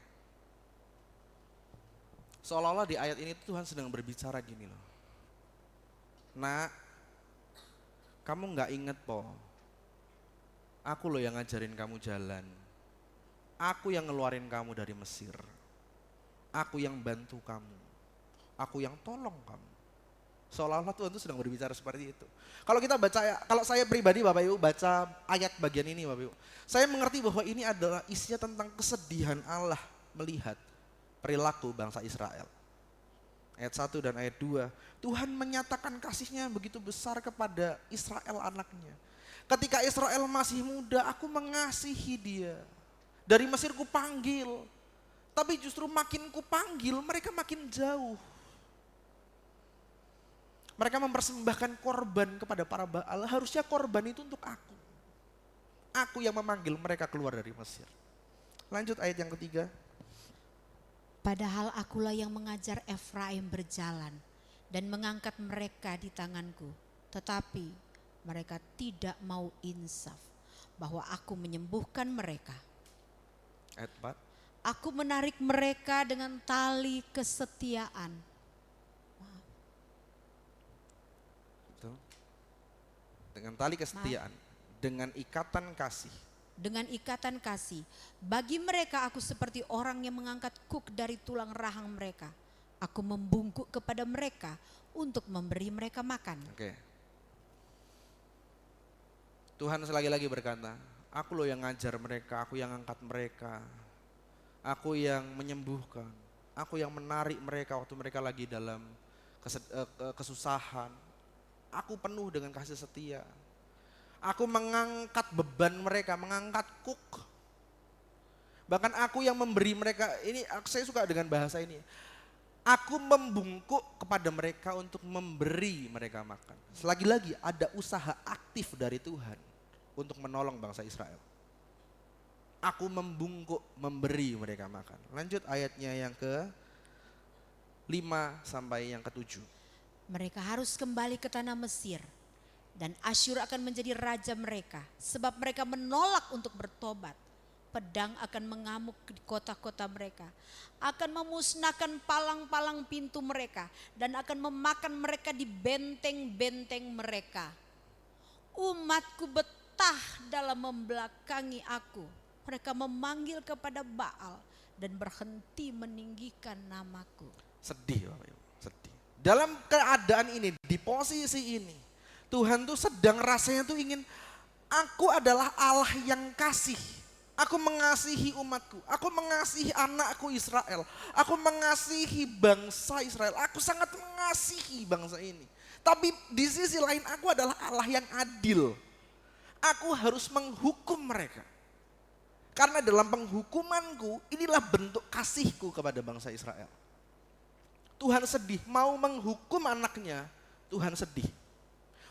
Seolah-olah di ayat ini Tuhan sedang berbicara gini loh. Nak, kamu gak inget po, aku loh yang ngajarin kamu jalan. Aku yang ngeluarin kamu dari Mesir. Aku yang bantu kamu. Aku yang tolong kamu. Seolah-olah Tuhan itu sedang berbicara seperti itu. Kalau kita baca, kalau saya pribadi Bapak Ibu baca ayat bagian ini Bapak Ibu, saya mengerti bahwa ini adalah isinya tentang kesedihan Allah melihat perilaku bangsa Israel. Ayat 1 dan ayat 2, Tuhan menyatakan kasihnya begitu besar kepada Israel anaknya. Ketika Israel masih muda, aku mengasihi dia. Dari Mesir ku panggil, tapi justru makin ku panggil mereka makin jauh. Mereka mempersembahkan korban kepada para Baal, harusnya korban itu untuk aku. Aku yang memanggil mereka keluar dari Mesir. Lanjut ayat yang ketiga. Padahal akulah yang mengajar Efraim berjalan dan mengangkat mereka di tanganku. Tetapi mereka tidak mau insaf bahwa aku menyembuhkan mereka. Ayat 4. Aku menarik mereka dengan tali kesetiaan. Betul. Dengan tali kesetiaan, dengan ikatan kasih. Dengan ikatan kasih. Bagi mereka aku seperti orang yang mengangkat kuk dari tulang rahang mereka. Aku membungkuk kepada mereka untuk memberi mereka makan. Oke. Tuhan lagi-lagi berkata, aku loh yang ngajar mereka, aku yang angkat mereka. Aku yang menyembuhkan. Aku yang menarik mereka waktu mereka lagi dalam kesusahan. Aku penuh dengan kasih setia. Aku mengangkat beban mereka, mengangkat kuk. Bahkan aku yang memberi mereka, ini saya suka dengan bahasa ini. Aku membungkuk kepada mereka untuk memberi mereka makan. Selagi-lagi ada usaha aktif dari Tuhan untuk menolong bangsa Israel. Aku membungkuk memberi mereka makan. Lanjut ayatnya yang ke-5 sampai yang ke-7. Mereka harus kembali ke tanah Mesir. Dan Asyur akan menjadi raja mereka. Sebab mereka menolak untuk bertobat. Pedang akan mengamuk di kota-kota mereka. Akan memusnahkan palang-palang pintu mereka. Dan akan memakan mereka di benteng-benteng mereka. Umatku betah dalam membelakangi aku. Mereka memanggil kepada Baal dan berhenti meninggikan namaku. Sedih Bapak Ibu, sedih. Dalam keadaan ini, di posisi ini, Tuhan tuh sedang rasanya tuh ingin, aku adalah Allah yang kasih. Aku mengasihi umatku, aku mengasihi anakku Israel, aku mengasihi bangsa Israel, aku sangat mengasihi bangsa ini. Tapi di sisi lain aku adalah Allah yang adil. Aku harus menghukum mereka. Karena dalam penghukumanku, inilah bentuk kasihku kepada bangsa Israel. Tuhan sedih, mau menghukum anaknya, Tuhan sedih.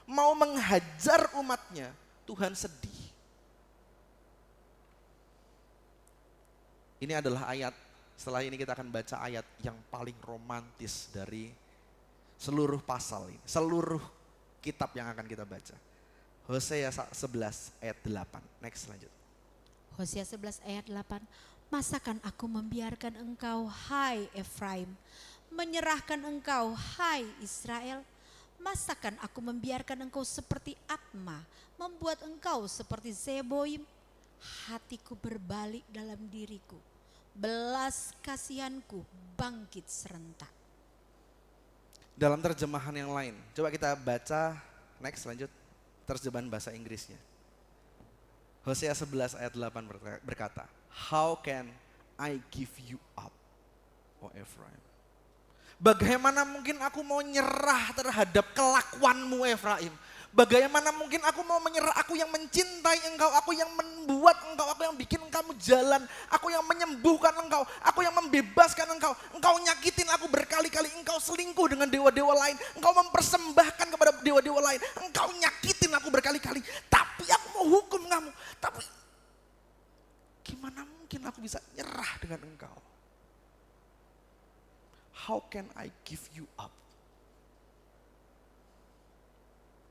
Mau menghajar umatnya, Tuhan sedih. Ini adalah ayat, setelah ini kita akan baca ayat yang paling romantis dari seluruh pasal ini, seluruh kitab yang akan kita baca. Hosea 11 ayat 8. Next, lanjut. Hosea 11 ayat 8. Masakan aku membiarkan engkau, hai Efraim, menyerahkan engkau, hai Israel? Masakan aku membiarkan engkau seperti Atma, membuat engkau seperti Zeboim? Hatiku berbalik dalam diriku, belas kasihanku bangkit serentak. Dalam terjemahan yang lain, coba kita baca, next lanjut, terjemahan bahasa Inggrisnya. Hosea 11 ayat 8 berkata, How can I give you up, O Ephraim? Bagaimana mungkin aku mau nyerah terhadap kelakuanmu Efraim? Bagaimana mungkin aku mau menyerah, aku yang mencintai engkau, aku yang membuat engkau, aku yang bikin engkau jalan, aku yang menyembuhkan engkau, aku yang membebaskan engkau. Engkau nyakitin aku berkali-kali, engkau selingkuh dengan dewa-dewa lain, engkau mempersembahkan kepada dewa-dewa lain, engkau nyakitin aku berkali-kali. Tapi aku mau hukum kamu, tapi gimana mungkin aku bisa nyerah dengan engkau? How can I give you up?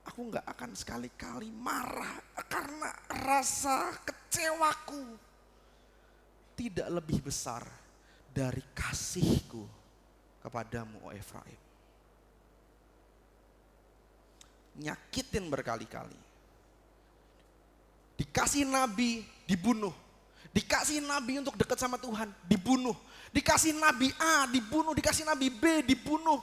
Aku gak akan sekali-kali marah karena rasa kecewaku tidak lebih besar dari kasihku kepadamu, O Efraim. Nyakitin berkali-kali. Dikasih nabi, dibunuh. Dikasih nabi untuk dekat sama Tuhan, dibunuh. Dikasih nabi A, dibunuh. Dikasih nabi B, dibunuh.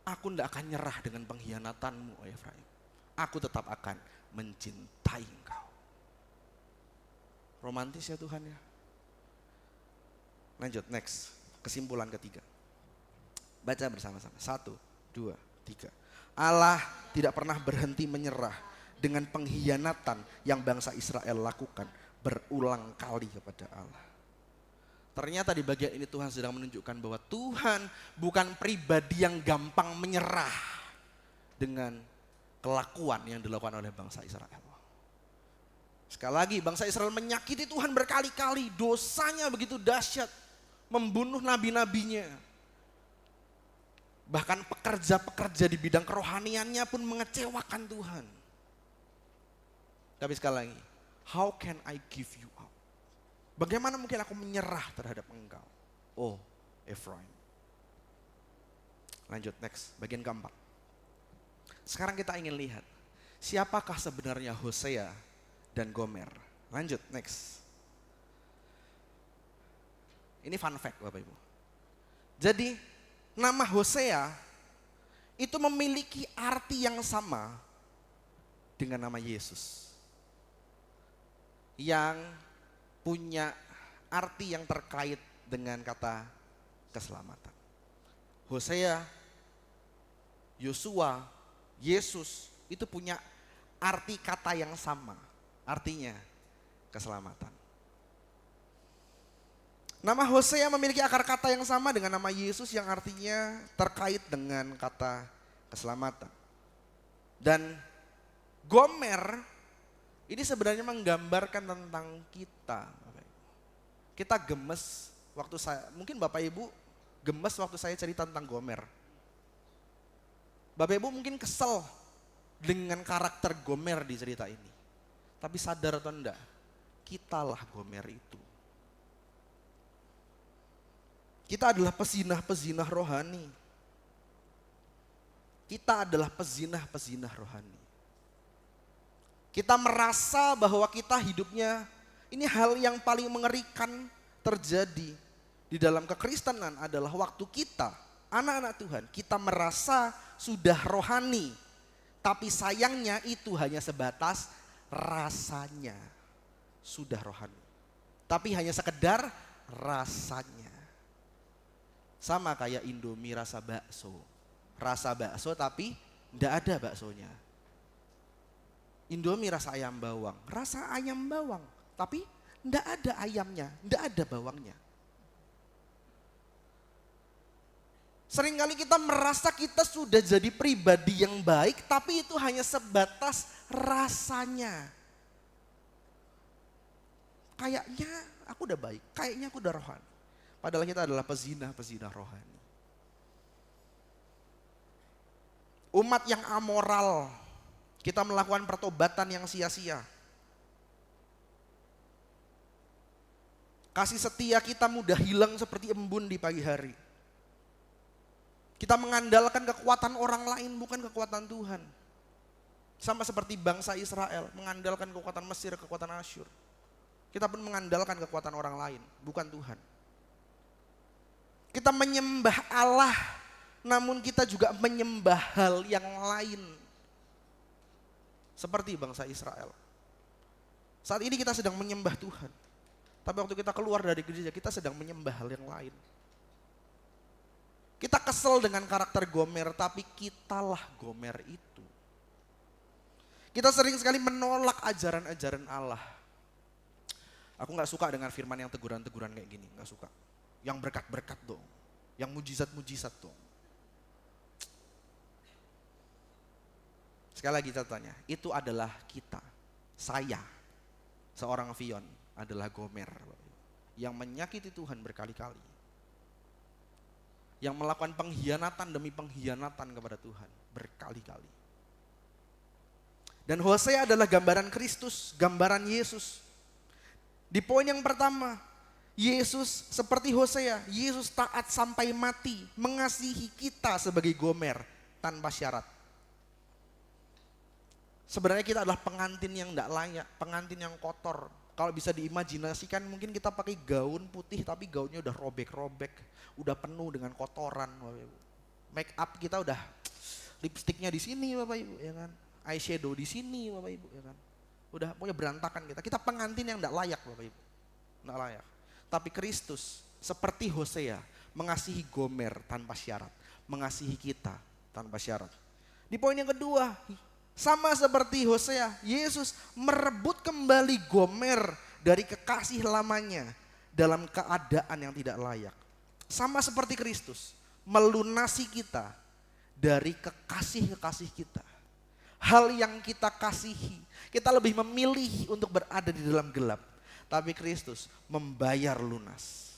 Aku tidak akan nyerah dengan pengkhianatanmu, oh Efraim. Aku tetap akan mencintai engkau. Romantis ya Tuhan ya. Lanjut, next. Kesimpulan ketiga. Baca bersama-sama. 1, 2, 3. Allah tidak pernah berhenti menyerah dengan pengkhianatan yang bangsa Israel lakukan berulang kali kepada Allah. Ternyata di bagian ini Tuhan sedang menunjukkan bahwa Tuhan bukan pribadi yang gampang menyerah dengan kelakuan yang dilakukan oleh bangsa Israel. Sekali lagi, bangsa Israel menyakiti Tuhan berkali-kali, dosanya begitu dahsyat, membunuh nabi-nabinya. Bahkan pekerja-pekerja di bidang kerohaniannya pun mengecewakan Tuhan. Tapi sekali lagi, how can I give you up? Bagaimana mungkin aku menyerah terhadap engkau, oh Efraim. Lanjut, next, bagian keempat. Sekarang kita ingin lihat, siapakah sebenarnya Hosea dan Gomer. Lanjut, next. Ini fun fact Bapak Ibu. Jadi nama Hosea itu memiliki arti yang sama dengan nama Yesus. Yang punya arti yang terkait dengan kata keselamatan. Hosea, Yosua, Yesus itu punya arti kata yang sama. Artinya keselamatan. Nama Hosea memiliki akar kata yang sama dengan nama Yesus yang artinya terkait dengan kata keselamatan. Dan Gomer ini sebenarnya menggambarkan tentang kita. Kita gemes waktu saya, mungkin Bapak Ibu gemes waktu saya cerita tentang Gomer. Bapak Ibu mungkin kesel dengan karakter Gomer di cerita ini. Tapi sadar atau enggak, kitalah Gomer itu. Kita adalah pezinah-pezinah rohani. Kita adalah pezinah-pezinah rohani. Kita merasa bahwa kita hidupnya, ini hal yang paling mengerikan terjadi di dalam kekristenan adalah waktu kita, anak-anak Tuhan, kita merasa sudah rohani. Tapi sayangnya itu hanya sebatas rasanya sudah rohani. Tapi hanya sekedar rasanya. Sama kayak Indomie rasa bakso. Rasa bakso tapi tidak ada baksonya. Indomie rasa ayam bawang, rasa ayam bawang, tapi ndak ada ayamnya, ndak ada bawangnya. Seringkali kita merasa kita sudah jadi pribadi yang baik, tapi itu hanya sebatas rasanya. Kayaknya aku udah baik, kayaknya aku udah rohani. Padahal kita adalah pezina rohani. Umat yang amoral, kita melakukan pertobatan yang sia-sia. Kasih setia kita mudah hilang seperti embun di pagi hari. Kita mengandalkan kekuatan orang lain, bukan kekuatan Tuhan. Sama seperti bangsa Israel, mengandalkan kekuatan Mesir, kekuatan Asyur. Kita pun mengandalkan kekuatan orang lain, bukan Tuhan. Kita menyembah Allah, namun kita juga menyembah hal yang lain. Seperti bangsa Israel. Saat ini kita sedang menyembah Tuhan. Tapi waktu kita keluar dari gereja, kita sedang menyembah hal yang lain. Kita kesel dengan karakter Gomer, tapi kitalah Gomer itu. Kita sering sekali menolak ajaran-ajaran Allah. Aku gak suka dengan firman yang teguran-teguran kayak gini, gak suka. Yang berkat-berkat dong, yang mujizat-mujizat dong. Sekali lagi kita tanya, itu adalah kita, saya, seorang Vion adalah Gomer, yang menyakiti Tuhan berkali-kali. Yang melakukan pengkhianatan demi pengkhianatan kepada Tuhan berkali-kali. Dan Hosea adalah gambaran Kristus, gambaran Yesus. Di poin yang pertama, Yesus seperti Hosea, Yesus taat sampai mati, mengasihi kita sebagai Gomer tanpa syarat. Sebenarnya kita adalah pengantin yang tidak layak, pengantin yang kotor. Kalau bisa diimajinasikan mungkin kita pakai gaun putih tapi gaunnya udah robek-robek, udah penuh dengan kotoran. Make up kita udah lipstiknya di sini Bapak Ibu, ya kan? Eyeshadow di sini Bapak Ibu, ya kan? Udah pokoknya berantakan kita. Kita pengantin yang tidak layak Bapak Ibu, tidak layak. Tapi Kristus seperti Hosea mengasihi Gomer tanpa syarat, mengasihi kita tanpa syarat. Di poin yang kedua, sama seperti Hosea, Yesus merebut kembali Gomer dari kekasih lamanya dalam keadaan yang tidak layak. Sama seperti Kristus, melunasi kita dari kekasih-kekasih kita. Hal yang kita kasihi, kita lebih memilih untuk berada di dalam gelap. Tapi Kristus membayar lunas,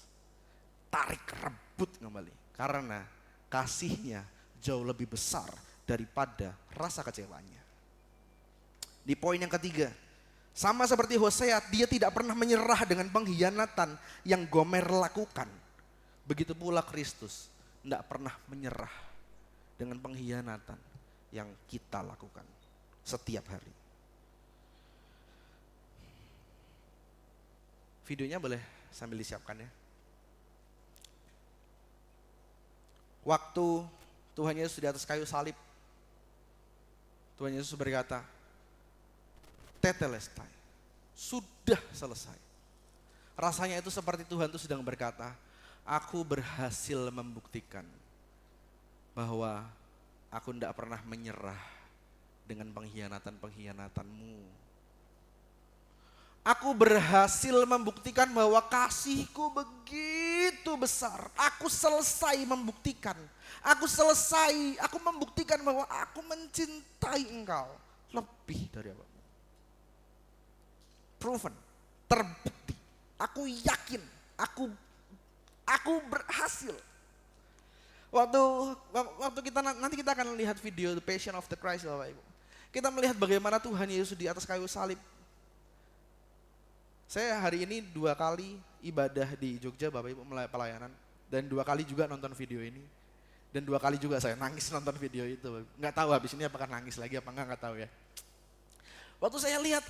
tarik rebut kembali. Karena kasihnya jauh lebih besar daripada rasa kecewanya. Di poin yang ketiga, sama seperti Hosea, dia tidak pernah menyerah dengan pengkhianatan yang Gomer lakukan. Begitu pula Kristus tidak pernah menyerah dengan pengkhianatan yang kita lakukan setiap hari. Videonya boleh sambil disiapkan ya. Waktu Tuhan Yesus di atas kayu salib, Tuhan Yesus berkata, Tetelestai, sudah selesai. Rasanya itu seperti Tuhan itu sedang berkata, aku berhasil membuktikan bahwa aku tidak pernah menyerah dengan pengkhianatan-pengkhianatanmu. Aku berhasil membuktikan bahwa kasihku begitu besar. Aku selesai membuktikan. Aku membuktikan bahwa aku mencintai engkau lebih dari apa. Proven, terbukti. Aku yakin, aku berhasil. Waktu kita nanti kita akan lihat video The Passion of the Christ Bapak Ibu. Kita melihat bagaimana Tuhan Yesus di atas kayu salib. Saya hari ini 2 kali ibadah di Jogja Bapak Ibu pelayanan. Dan 2 kali juga nonton video ini. Dan 2 kali juga saya nangis nonton video itu. Nggak tahu habis ini apakah nangis lagi apa nggak tahu ya. Waktu saya lihat,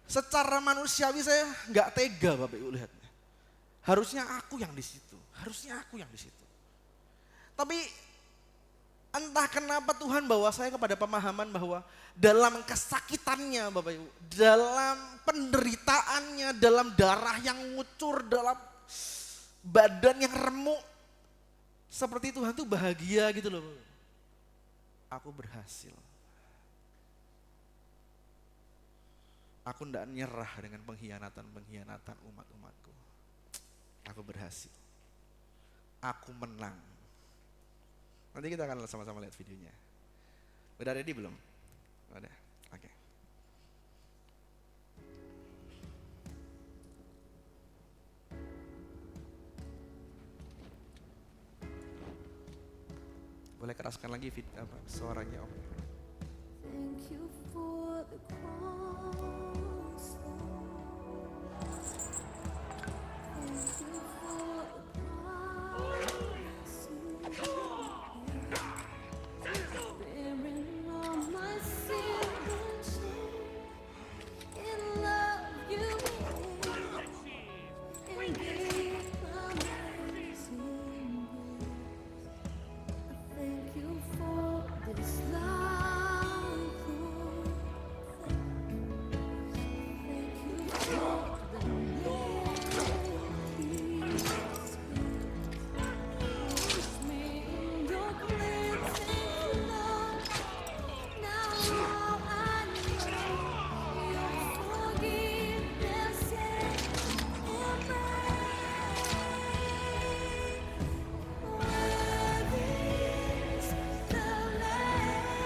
secara manusiawi saya nggak tega Bapak Ibu lihat. Harusnya aku yang di situ. Tapi entah kenapa Tuhan bawa saya kepada pemahaman bahwa dalam kesakitannya Bapak Ibu, dalam penderitaannya, dalam darah yang ngucur, dalam badan yang remuk, seperti Tuhan tuh bahagia gitu loh. Aku berhasil. Aku tidak nyerah dengan pengkhianatan-pengkhianatan umat-umatku. Aku berhasil. Aku menang. Nanti kita akan sama-sama lihat videonya. Udah ready belum? Udah. Oke. Boleh keraskan lagi suaranya Om. Thank you for the cross, Lord. Thank you for the price you paid, bearing all my sin and shame. In love you gave, and gave amazing grace. Thank you for this life, Lord. Thank you for the peace. Wash me in your cleansing love. Now I know your forgiveness and embrace. Worthy is the Lamb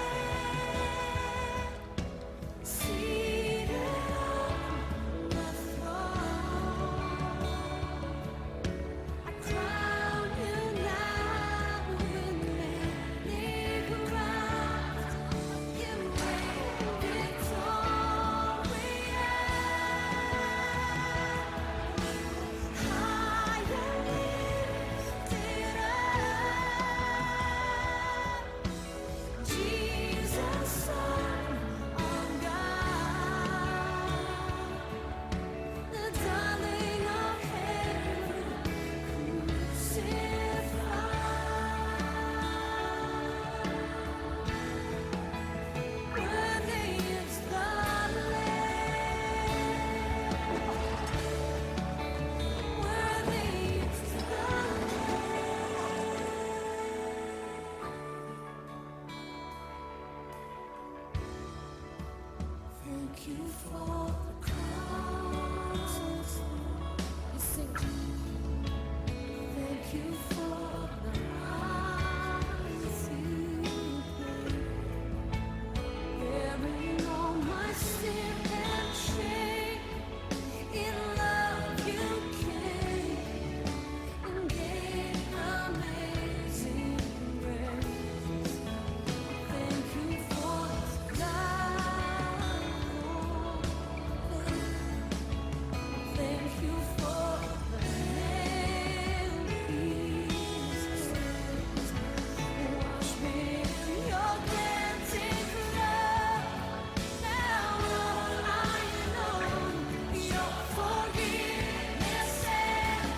seated on the throne. I crown you now with many crowns. You reign victorious. High and lifted up, Jesus, Son of God, the darling of heaven, crucified. Worthy is the Lamb. Worthy is the Lamb. Thank you for the cross. You sing. Thank you for the price you paid, bearing all my sin and shame. In love you came and gave amazing grace. Thank you for this life, Lord. Thank you for the nail pieces. Wash me in your cleansing blood. Now all I know, your forgiveness and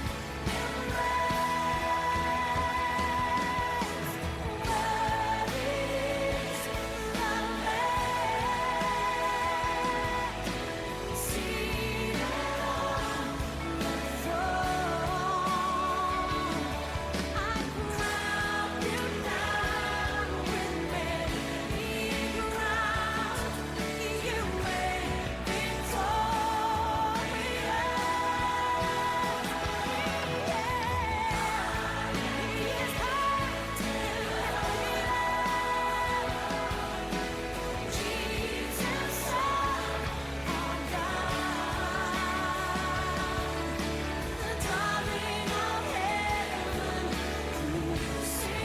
embrace. Worthy is the Lamb seated on the throne. I crown you now with many crowns. You reign victorious. Jesus, Son of God, the darling of heaven, crucified.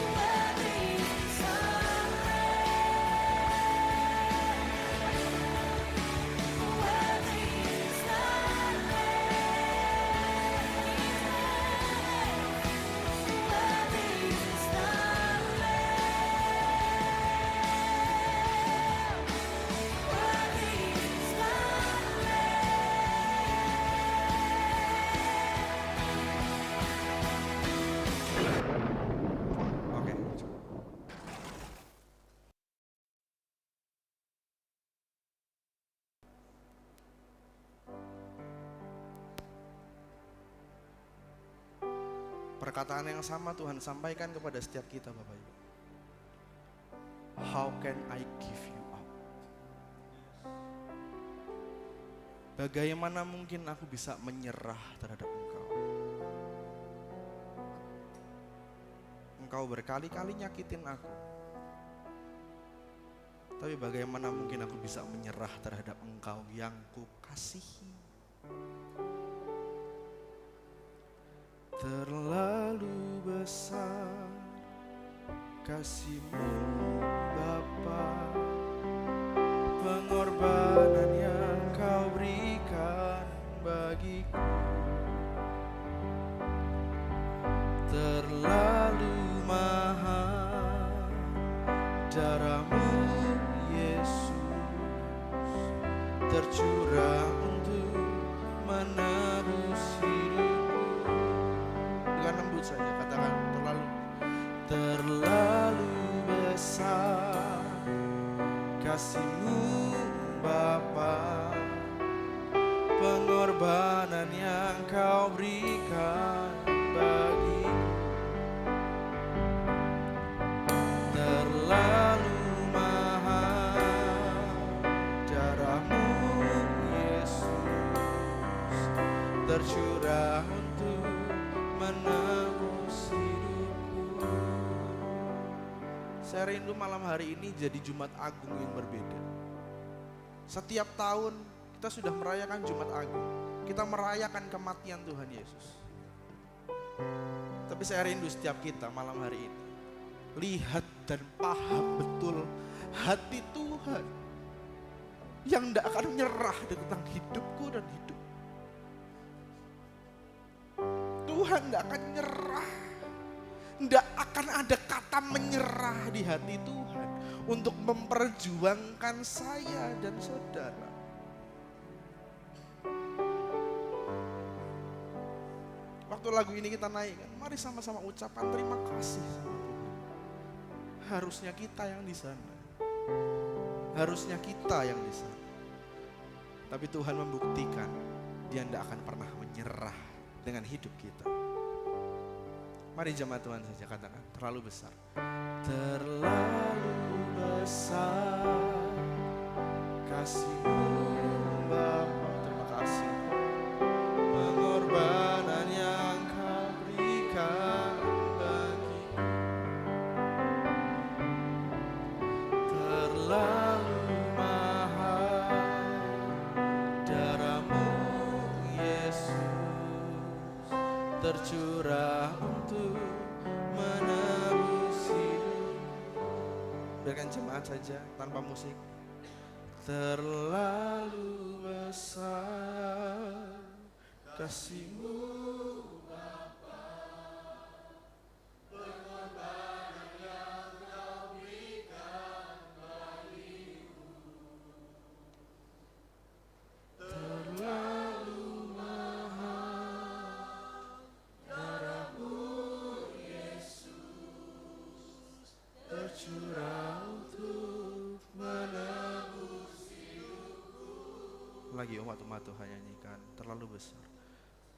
Worthy is the Lamb. Worthy is the Lamb. Worthy is the Lamb. Worthy is the Oke. Perkataan yang sama Tuhan sampaikan kepada setiap kita Bapak Ibu. how can I give you up? Bagaimana mungkin aku bisa menyerah terhadap Engkau? Engkau berkali-kali nyakitin aku. Tapi bagaimana mungkin aku bisa menyerah terhadap Engkau yang kukasihi? Terlalu besar kasih-Mu Bapa, pengorbanan yang Kau berikan bagiku. Terlalu mahal darah-Mu Yesus, tercurah untuk menebus hidupku. Dengan lembut saja katakan terlalu besar kasih-Mu Bapa, pengorbanan yang Kau berikan bagiku. Terlalu mahal darah-Mu Yesus, tercurah untuk menebus hidupku. Saya rindu malam hari ini jadi Jumat Agung yang berbeda. Setiap tahun kita sudah merayakan Jumat Agung. Kita merayakan kematian Tuhan Yesus. Tapi saya rindu setiap kita malam hari ini lihat dan paham betul hati Tuhan yang tidak akan menyerah tentang hidupku dan hidup. Tuhan tidak akan nyerah. Tidak akan ada kata menyerah di hati Tuhan untuk memperjuangkan saya dan saudara. Waktu lagu ini kita naikkan, mari sama-sama ucapkan terima kasih sama Tuhan. Harusnya kita yang di sana. Harusnya kita yang di sana. Tapi Tuhan membuktikan Dia tidak akan pernah menyerah dengan hidup kita. Mari jemaat Tuhan saja katakan, terlalu besar. Terlalu besar kasih-Mu Bapa. Terima kasih. Pengorbanan yang Kau berikan bagiku. Terlalu mahal darah-Mu Yesus, tercurah untuk menebus hidup. Biarkan jemaat saja tanpa musik. Terlalu besar kasih-Mu Bapa, pengorbanan yang Kau berikan bagiku. Terlalu mahal darah-Mu Yesus, tercurah untuk menebus hidupku. Lagi umat-umat Tuhan nyanyikan, terlalu besar.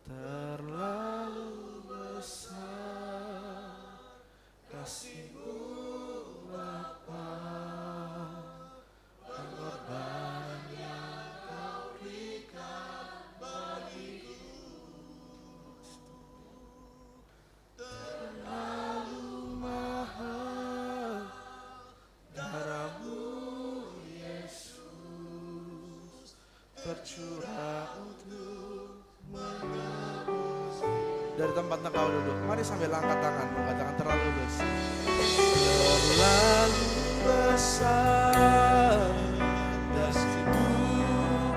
Terlalu besar kasih-Mu Bapa, pengorbanan yang Kau berikan bagiku. Terlalu mahal darah-Mu Yesus, tercurah untuk menebus. Dari tempat engkau duduk, mari sambil angkat tangan, mengatakan terlalu besar. Terlalu besar kasih-Mu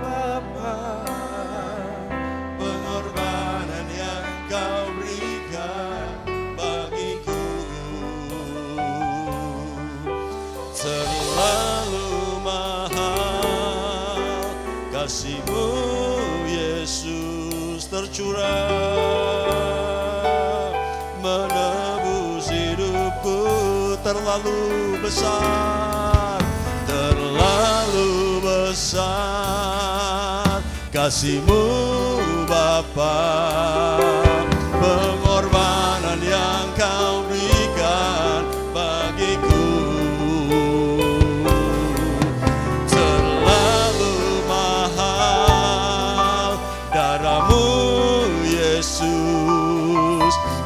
Bapa, pengorbanan yang Kau berikan bagiku. Terlalu mahal kasih-Mu Yesus, tercurah menebus hidupku. Terlalu besar, terlalu besar kasih-Mu Bapa, pengorbanan yang Kau berikan bagiku.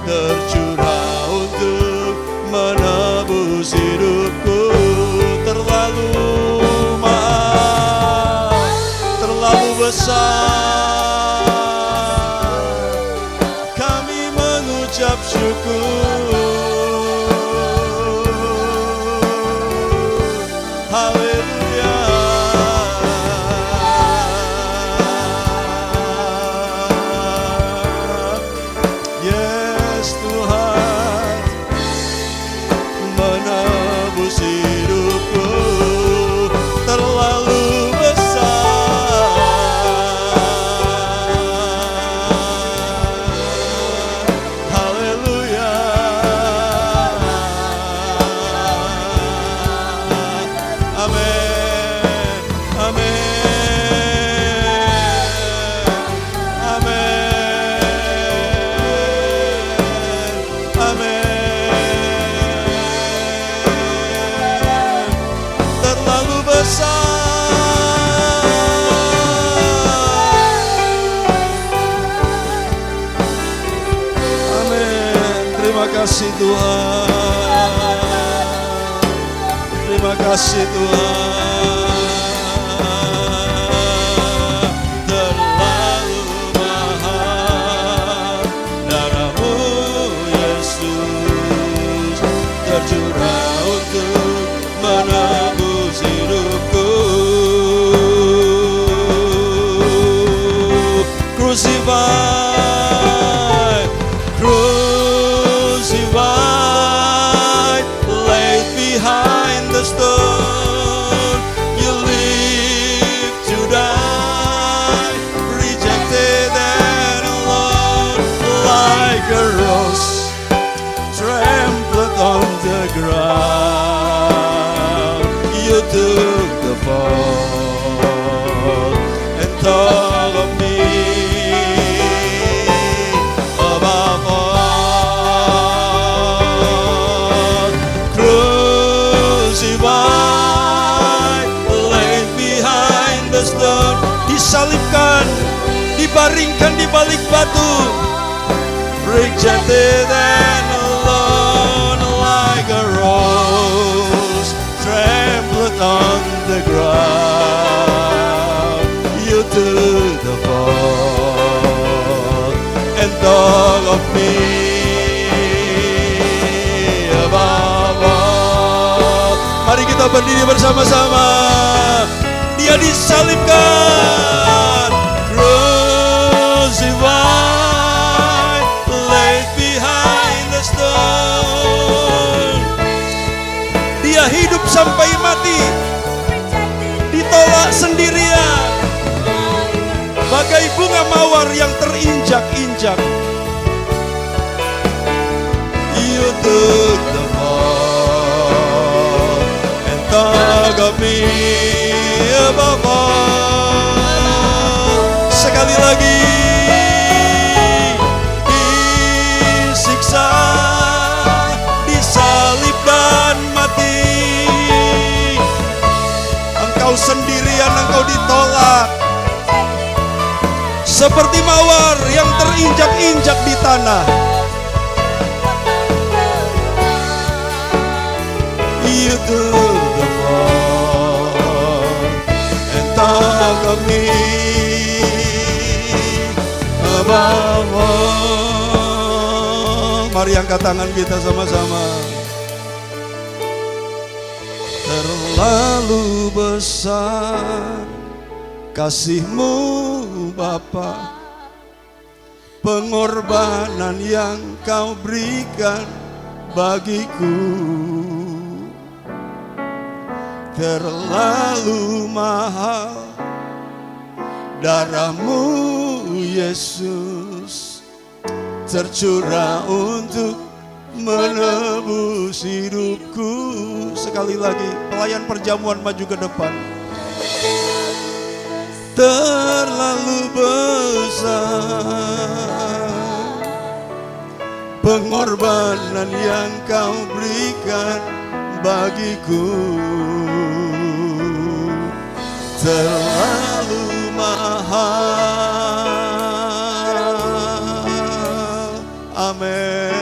tercurah untuk menebus hidupku. Terlalu mahal, terlalu besar, kami mengucap syukur. Haleluya. Yes Tuhan, menebus hidupku. Terlalu besar. Haleluya. Amin. Amin. Amin. Terlalu besar. Amin. Terima kasih Tuhan. Terima kasih Tuhan. Terlalu mahal darahmu Yesus, tercurah untuk menebus hidupku. Crucified, crucified, laid behind the stone. You live to die, rejected and alone, like a rose trampled on the ground. You took the fall and thought of me above all. Crucified, laid behind the stone. Disalibkan, dibaringkan di balik batu, rejected and alone, like a rose trampled on the ground. You took the fall and thought of me above all. Mari kita berdiri bersama-sama. Dia disalibkan, crucified, laid behind the stone. Dia hidup sampai mati, ditolak sendirian, bagai bunga mawar yang terinjak-injak. You took the fall and thought of me above all. Sekali lagi, disiksa, disalib dan mati. Engkau sendirian, engkau ditolak, seperti mawar yang terinjak-injak di tanah. You took the fall and thought of me above all. Mari angkat tangan kita sama-sama. Terlalu besar kasih-Mu Bapa, pengorbanan yang Kau berikan bagiku. Terlalu mahal darah-Mu Yesus, tercurah untuk menebus hidupku. Sekali lagi, pelayan perjamuan maju ke depan. Terlalu besar pengorbanan yang Kau berikan bagiku. Terlalu mahal Amin.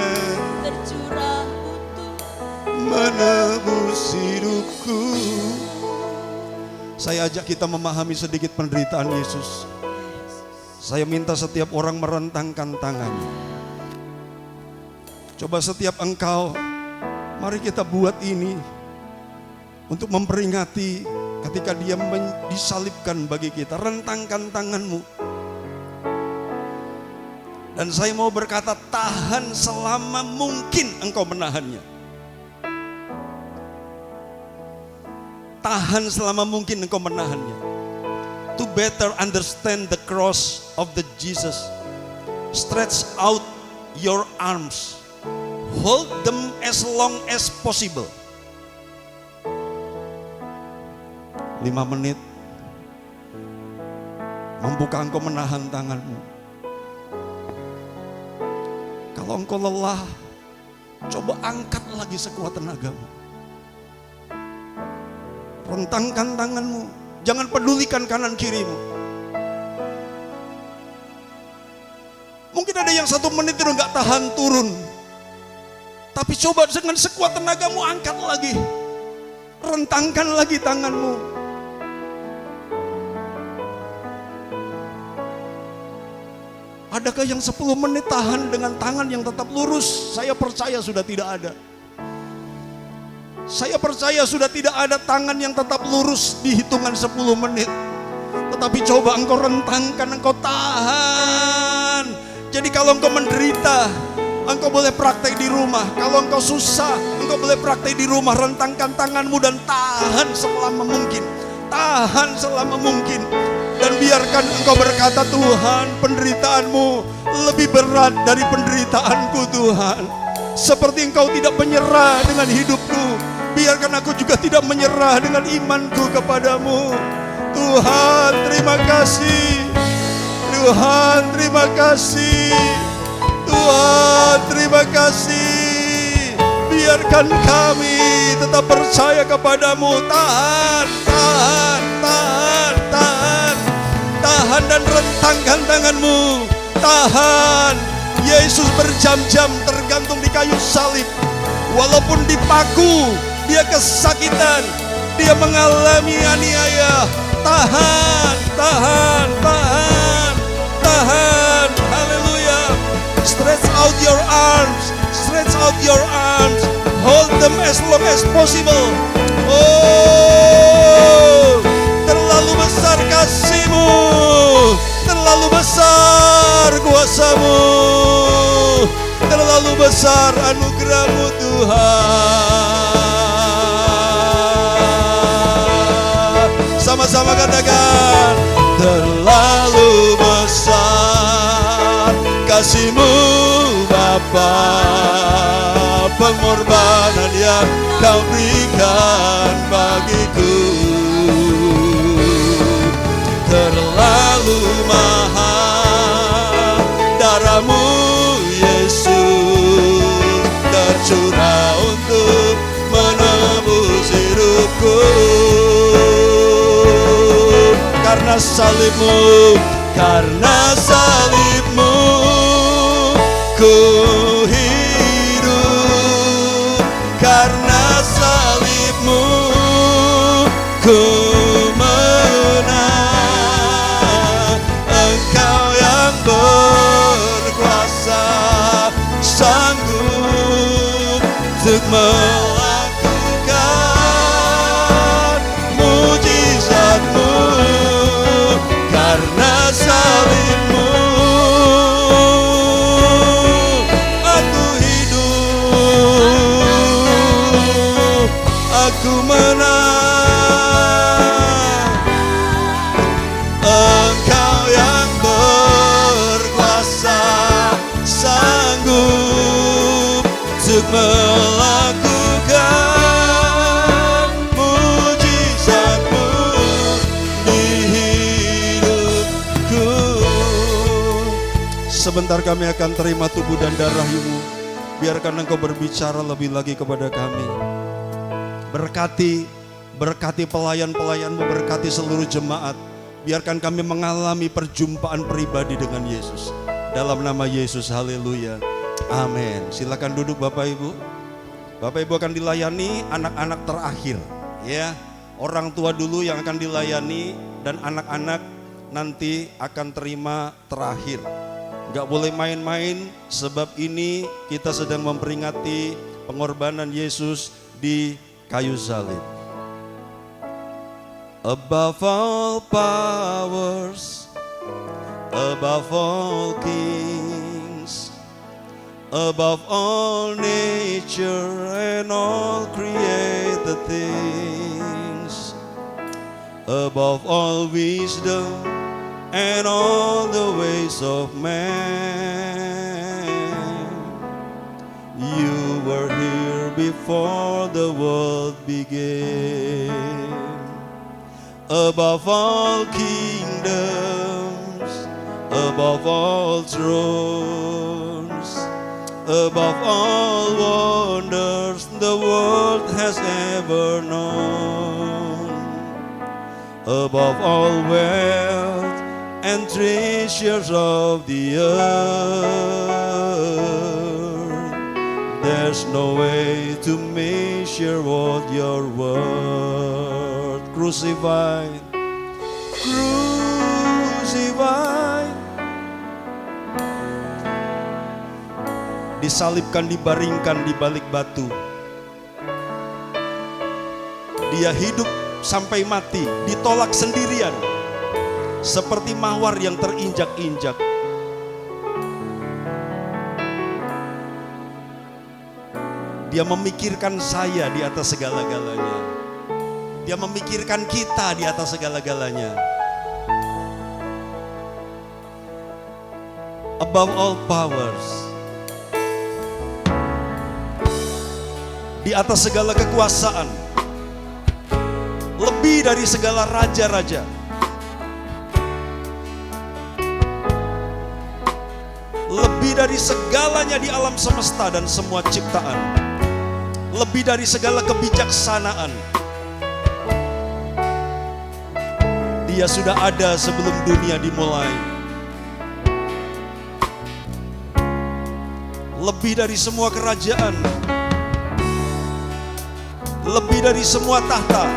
tercurah untuk Menebus hidupku. Saya ajak kita memahami sedikit penderitaan Yesus. Saya minta setiap orang merentangkan tangannya. Coba setiap engkau, mari kita buat ini untuk memperingati ketika dia disalibkan bagi kita. Rentangkan tanganmu. Dan saya mau berkata, tahan selama mungkin engkau menahannya. Tahan selama mungkin engkau menahannya. To better understand the cross of the Jesus, stretch out your arms. Hold them as long as possible. 5 menit. Mampukah engkau menahan tanganmu? Kalau engkau lelah, coba angkat lagi sekuat tenagamu. Rentangkan tanganmu. Jangan pedulikan kanan kirimu. Mungkin ada yang 1 menit itu gak tahan turun. Tapi coba dengan sekuat tenagamu angkat lagi. Rentangkan lagi tanganmu. Adakah yang 10 menit tahan dengan tangan yang tetap lurus? Saya percaya sudah tidak ada. Saya percaya sudah tidak ada tangan yang tetap lurus di hitungan 10 menit. Tetapi coba engkau rentangkan, engkau tahan. Jadi kalau engkau menderita, engkau boleh praktek di rumah. Kalau engkau susah, engkau boleh praktek di rumah. Rentangkan tanganmu dan tahan selama mungkin. Tahan selama mungkin. Dan biarkan engkau berkata, Tuhan, penderitaanmu lebih berat dari penderitaanku, Tuhan. Seperti engkau tidak menyerah dengan hidupku, biarkan aku juga tidak menyerah dengan imanku kepadamu. Tuhan, terima kasih. Tuhan, terima kasih. Tuhan, terima kasih. Biarkan kami tetap percaya kepadamu. Tahan, tahan, tahan, tahan. Tahan dan rentangkan tanganmu. Tahan. Yesus berjam-jam tergantung di kayu salib. Walaupun dipaku, dia kesakitan, dia mengalami aniaya. Tahan, tahan, tahan, tahan. Haleluya. Stretch out your arms. Stretch out your arms. Hold them as long as possible. Oh, terlalu besar kasih-Mu, terlalu besar kuasa-Mu, terlalu besar anugerah-Mu, Tuhan. Sama-sama katakan, terlalu besar kasih-Mu, Bapa, pengorbanan yang Kau berikan bagiku. Terlalu mahal darah-Mu, Yesus, tercurah untuk menebus hidupku. Karena salib-Mu, karena salib-Mu, ku hidup. Karena salib-Mu, ku menang. Engkau yang berkuasa, sanggup untuk melakukan mujizat-Mu. Karena salib-Mu, aku hidup, aku menang. Engkau yang berkuasa, sanggup untuk melakukan mujizat-Mu di hidupku. Sebentar kami akan terima tubuh dan darah-Mu. Biarkan Engkau berbicara lebih lagi kepada kami. Berkati pelayan-pelayan-Mu, berkati seluruh jemaat. Biarkan kami mengalami perjumpaan pribadi dengan Yesus. Dalam nama Yesus, haleluya. Amin. Silakan duduk Bapak Ibu. Bapak Ibu akan dilayani anak-anak terakhir, ya. Orang tua dulu yang akan dilayani dan anak-anak nanti akan terima terakhir. Gak boleh main-main, sebab ini kita sedang memperingati pengorbanan Yesus di kayu salib. Above all powers, above all kings, above all nature and all created things, above all wisdom and all the ways of man, you were here before the world began. Above all kingdoms, above all thrones, above all wonders the world has ever known, above all wealth and treasures of the earth, there's no way to measure what you're worth. Crucified, crucified, disalibkan, dibaringkan di balik batu. Dia hidup sampai mati, ditolak sendirian, seperti mawar yang terinjak-injak. Dia memikirkan saya di atas segala-galanya. Dia memikirkan kita di atas segala-galanya. Above all powers, di atas segala kekuasaan, lebih dari segala raja-raja, lebih dari segalanya di alam semesta dan semua ciptaan, lebih dari segala kebijaksanaan. Dia sudah ada sebelum dunia dimulai. Lebih dari semua kerajaan, lebih dari semua tahta,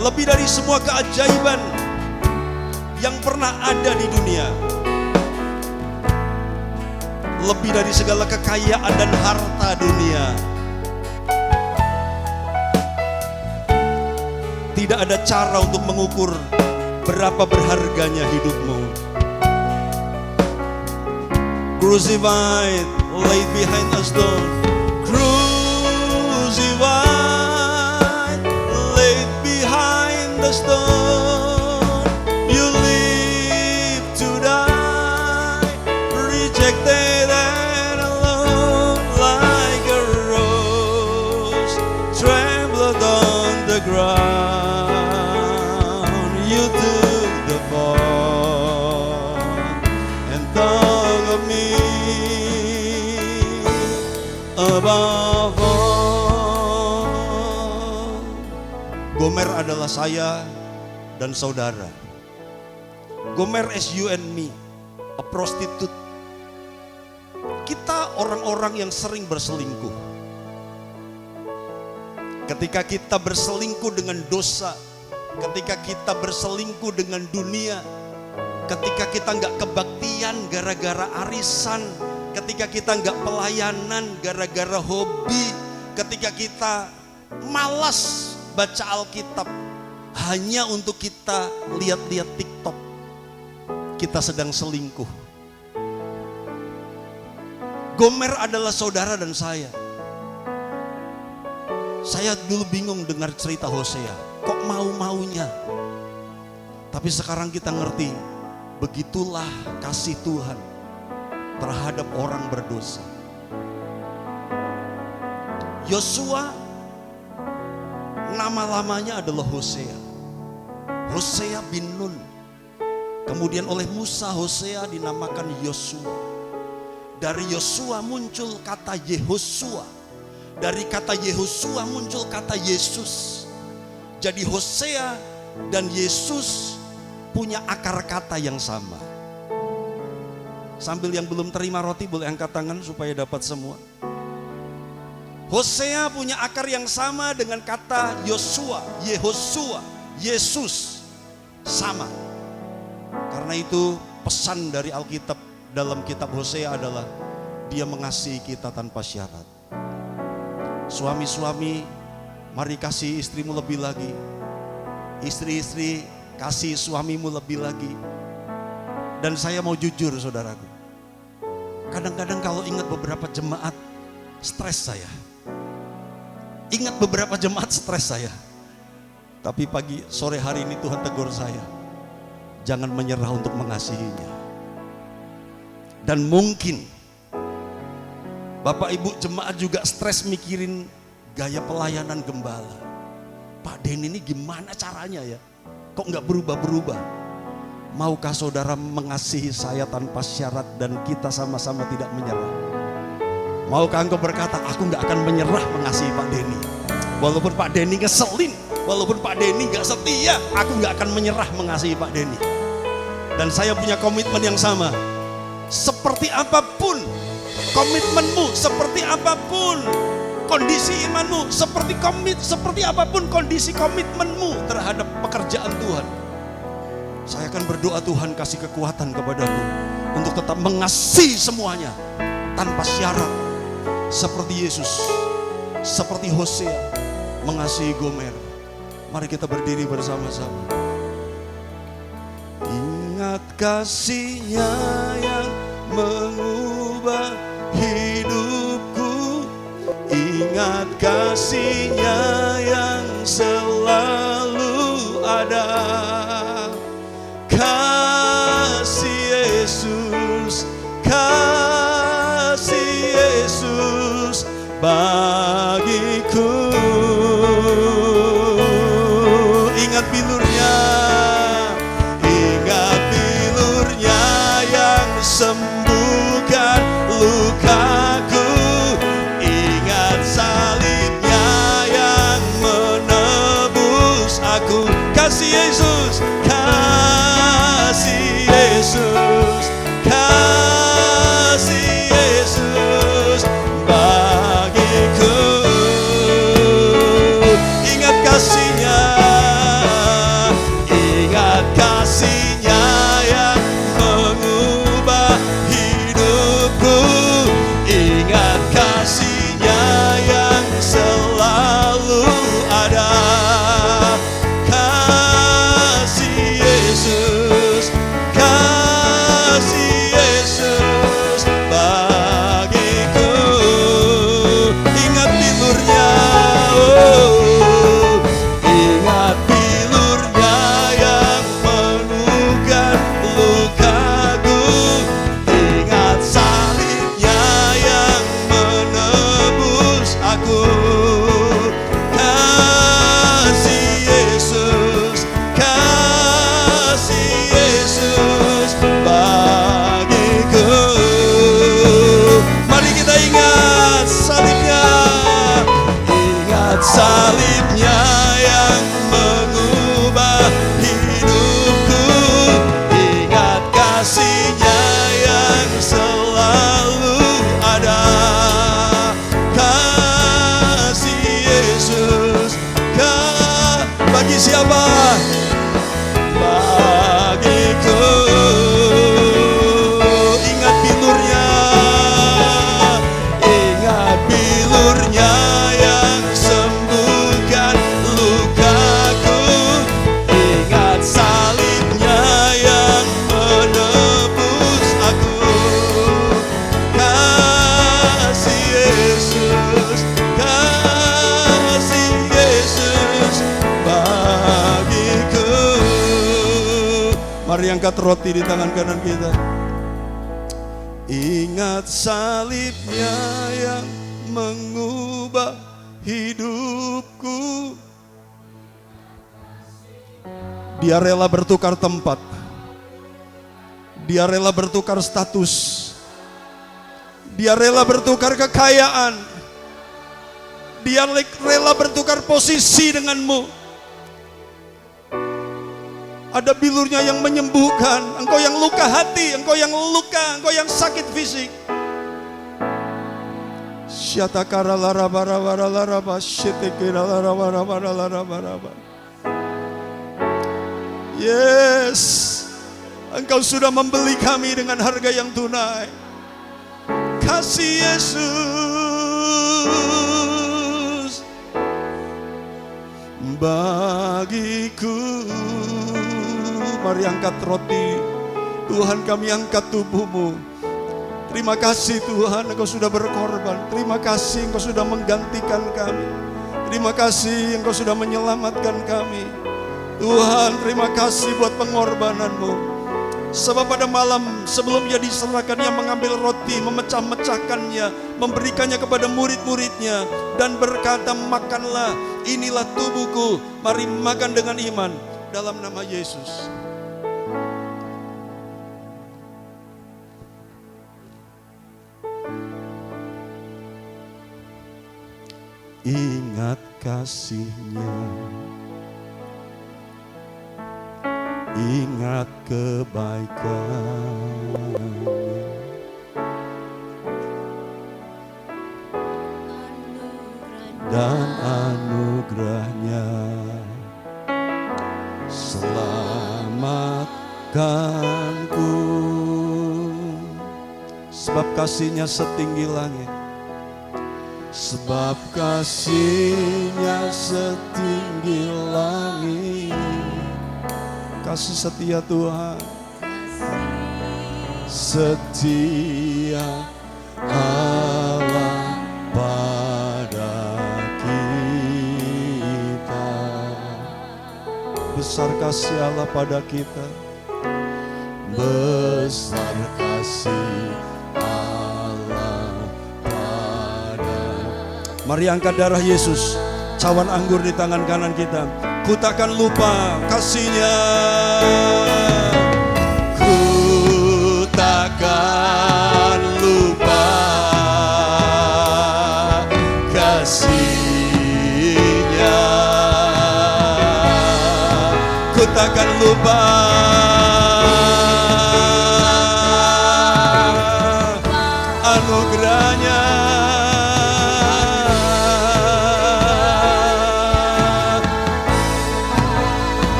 lebih dari semua keajaiban yang pernah ada di dunia, lebih dari segala kekayaan dan harta dunia. Tidak ada cara untuk mengukur berapa berharganya hidupmu. Crucified, laid behind a stone. Crucified, laid behind the stone. You live to die, rejected and alone, like a rose trampled on the ground. Above all. Gomer adalah saya dan saudara. Gomer as you and me, a prostitute. Kita orang-orang yang sering berselingkuh. Ketika kita berselingkuh dengan dosa, ketika kita berselingkuh dengan dunia, ketika kita nggak kebaktian gara-gara arisan, ketika kita nggak pelayanan gara-gara hobi, ketika kita malas baca Alkitab hanya untuk kita lihat-lihat TikTok, kita sedang selingkuh. Gomer adalah saudara dan saya. Saya dulu bingung dengar cerita Hosea, kok mau-maunya. Tapi sekarang kita ngerti, begitulah kasih Tuhan terhadap orang berdosa. Yosua, nama lamanya adalah Hosea. Hosea bin Nun. Kemudian oleh Musa, Hosea dinamakan Yosua. Dari Yosua muncul kata Yehosua. Dari kata Yehosua muncul kata Yesus. Jadi Hosea dan Yesus punya akar kata yang sama. Sambil yang belum terima roti boleh angkat tangan supaya dapat semua. Hosea punya akar yang sama dengan kata Yosua, Yehosua, Yesus, sama. Karena itu pesan dari Alkitab dalam kitab Hosea adalah Dia mengasihi kita tanpa syarat. Suami-suami, mari kasih istrimu lebih lagi. Istri-istri, kasih suamimu lebih lagi. Dan saya mau jujur saudaraku, kadang-kadang kalau ingat beberapa jemaat, stres saya. Ingat beberapa jemaat, stres saya. Tapi sore hari ini Tuhan tegur saya, jangan menyerah untuk mengasihinya. Dan mungkin Bapak Ibu jemaat juga stres mikirin gaya pelayanan gembala. Pak Den ini gimana caranya ya? Kok nggak berubah-berubah? Maukah saudara mengasihi saya tanpa syarat dan kita sama-sama tidak menyerah? Maukah engkau berkata, aku nggak akan menyerah mengasihi Pak Denny. Walaupun Pak Denny ngeselin, walaupun Pak Denny nggak setia, aku nggak akan menyerah mengasihi Pak Denny. Dan saya punya komitmen yang sama. Seperti apapun komitmenmu, seperti apapun kondisi imanmu, seperti apapun kondisi komitmenmu terhadap pekerjaan Tuhan, saya akan berdoa Tuhan kasih kekuatan kepadamu untuk tetap mengasihi semuanya tanpa syarat, seperti Yesus, seperti Hosea mengasihi Gomer. Mari kita berdiri bersama-sama. Ingat kasih-Nya yang mengubah hidupku, ingat kasih-Nya yang selalu ada. Kasih Yesus, kasih Yesus bagiku. Ingat bilurnya, ingat bilurnya yang sembuhkan lukaku. Ingat salibnya yang menebus aku. Kasih Yesus, kasih Yesus, kasih Yesus bagiku. Ingat kasih-Nya, ingat kasih-Nya yang mengubah hidupku. Ingat kasih-Nya yang selalu ada. Kasih Yesus, kasih Yesus bagiku. Ingat bilurnya, oh, ingat bilurnya yang menukan lukaku. Ingat salibnya yang menebus aku. Kasih Yesus, kasih Yesus bagiku. Mari kita ingat salibnya, ingat salibnya yang mengubah hidupku. Ingat kasih-Nya yang selalu ada. Kasih Yesus, bagi siapa? Bagiku. Ingat bilurnya, ingat bilurnya yang sembuhkan lukaku. Ingat salibnya yang menebus aku. Kasih Yesus, kasih Yesus bagiku. Mari angkat roti di tangan kanan kita. Ingat salibnya yang mengubah hidupku. Dia rela bertukar tempat. Dia rela bertukar status. Dia rela bertukar kekayaan. Dia rela bertukar posisi denganmu. Ada bilurnya yang menyembuhkan. Engkau yang luka hati, engkau yang luka, engkau yang sakit fisik. Syatakara larabara laraba syitikira larabara laraba. Yes, engkau sudah membeli kami dengan harga yang tunai. Kasih Yesus bagiku. Mari angkat roti. Tuhan, kami angkat tubuh-Mu. Terima kasih Tuhan, Engkau sudah berkorban. Terima kasih Engkau sudah menggantikan kami. Terima kasih Engkau sudah menyelamatkan kami. Tuhan, terima kasih buat pengorbanan-Mu. Sebab pada malam sebelum Ia diserahkan, Ia mengambil roti, memecah-mecahkannya, memberikannya kepada murid-muridnya, dan berkata, makanlah, inilah tubuhku, mari makan dengan iman dalam nama Yesus. Ingat kasih-Nya, ingat kebaikan-Nya, dan anugerah-Nya. Selamatkanku, sebab kasih-Nya setinggi langit. Sebab kasih-Nya setinggi langit. Kasih setia Tuhan, setia Allah pada kita. Besar kasih Allah pada kita. Besar kasih Allah pada. Mari angkat darah Yesus, cawan anggur di tangan kanan kita. Ku takkan lupa kasih-Nya. Ku takkan lupa kasih-Nya. Ku takkan lupa anugerah-Nya.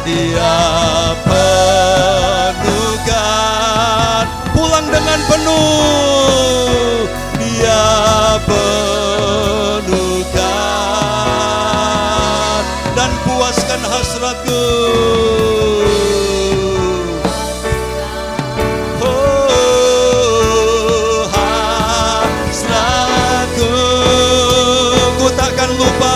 Dia penuhkan, pulang dengan penuh. Dia penuhkan dan puaskan hasratku. Oh, hasratku, ku takkan lupa.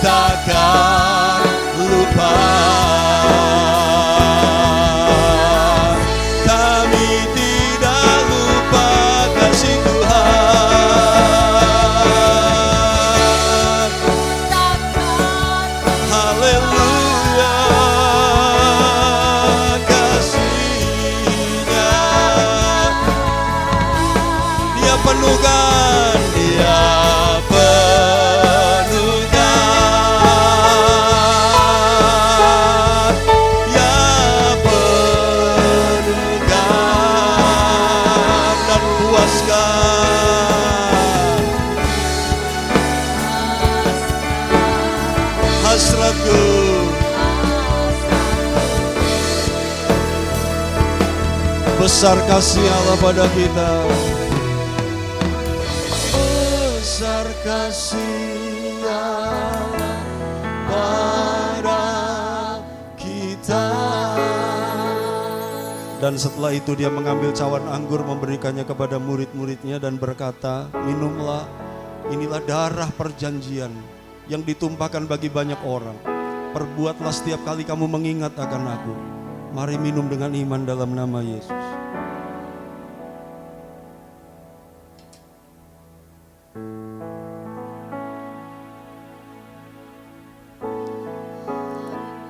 Takkan lupa. Kami tidak lupa kasih Tuhan. Haleluya, kasih-Nya. Dia penuhkan, Dia hasratku. Besar kasih Allah pada kita. Besar kasih Allah pada kita. Dan setelah itu Dia mengambil cawan anggur, memberikannya kepada murid-muridnya dan berkata, minumlah, inilah darah perjanjian yang ditumpahkan bagi banyak orang. Perbuatlah setiap kali kamu mengingat akan aku. Mari minum dengan iman dalam nama Yesus.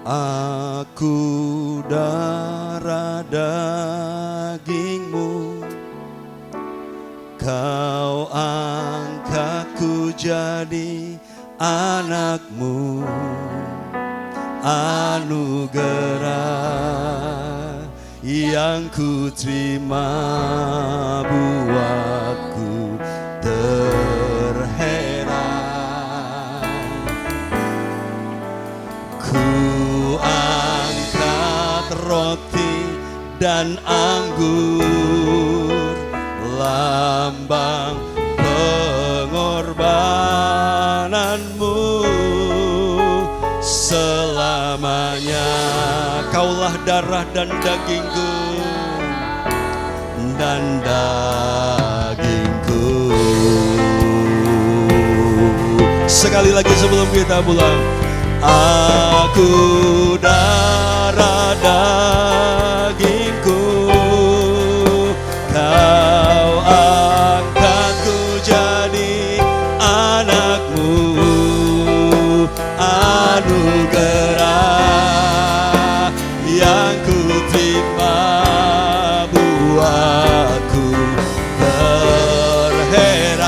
Aku darah dagingmu, kau angkatku jadi anakmu, anugerah yang ku terima buatku terheran. Ku angkat roti dan anggur, lambang pengorbananmu. Selamanya kaulah darah dan dagingku, dan dagingku. Sekali lagi sebelum kita pulang. Aku darah dagingku, kau angkatku jadi anakmu, anugerah yang ku terima buatku terheran.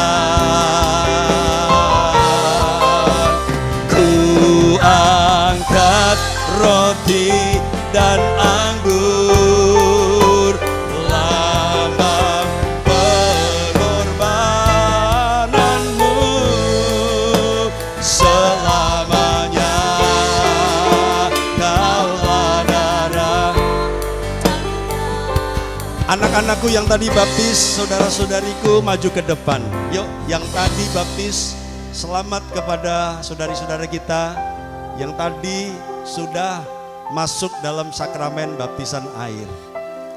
Ku angkat roti dan anggur, lambang pengorbananmu. Selamanya kaulah darah. Anak-anakku yang tadi baptis, saudara-saudariku maju ke depan. Yuk, yang tadi baptis, selamat kepada saudari-saudara kita yang tadi sudah masuk dalam sakramen baptisan air.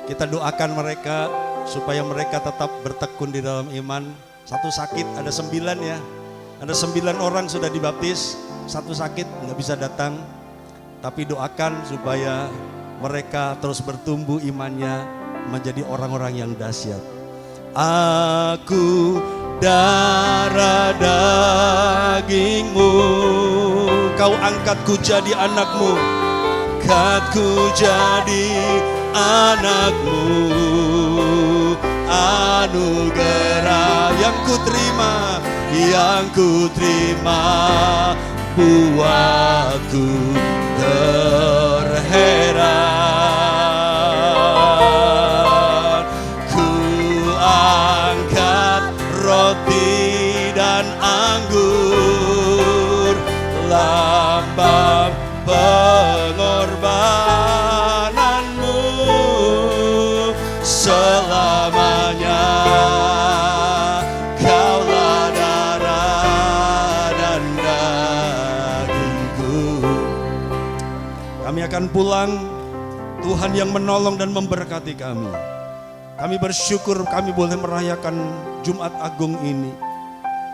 Kita doakan mereka supaya mereka tetap bertekun di dalam iman. Satu sakit, ada 9 ya. Ada 9 orang sudah dibaptis, satu sakit nggak bisa datang. Tapi doakan supaya mereka terus bertumbuh imannya menjadi orang-orang yang dahsyat. Aku darah dagingmu, kau angkatku jadi anakmu, angkatku jadi anakmu, anugerah yang ku terima buatku terheran. Ku angkat roti dan anggur, lambang pengorbananmu. Selamanya kaulah darah dan dagingku. Kami akan pulang, Tuhan yang menolong dan memberkati kami. Kami bersyukur kami boleh merayakan Jumat Agung ini.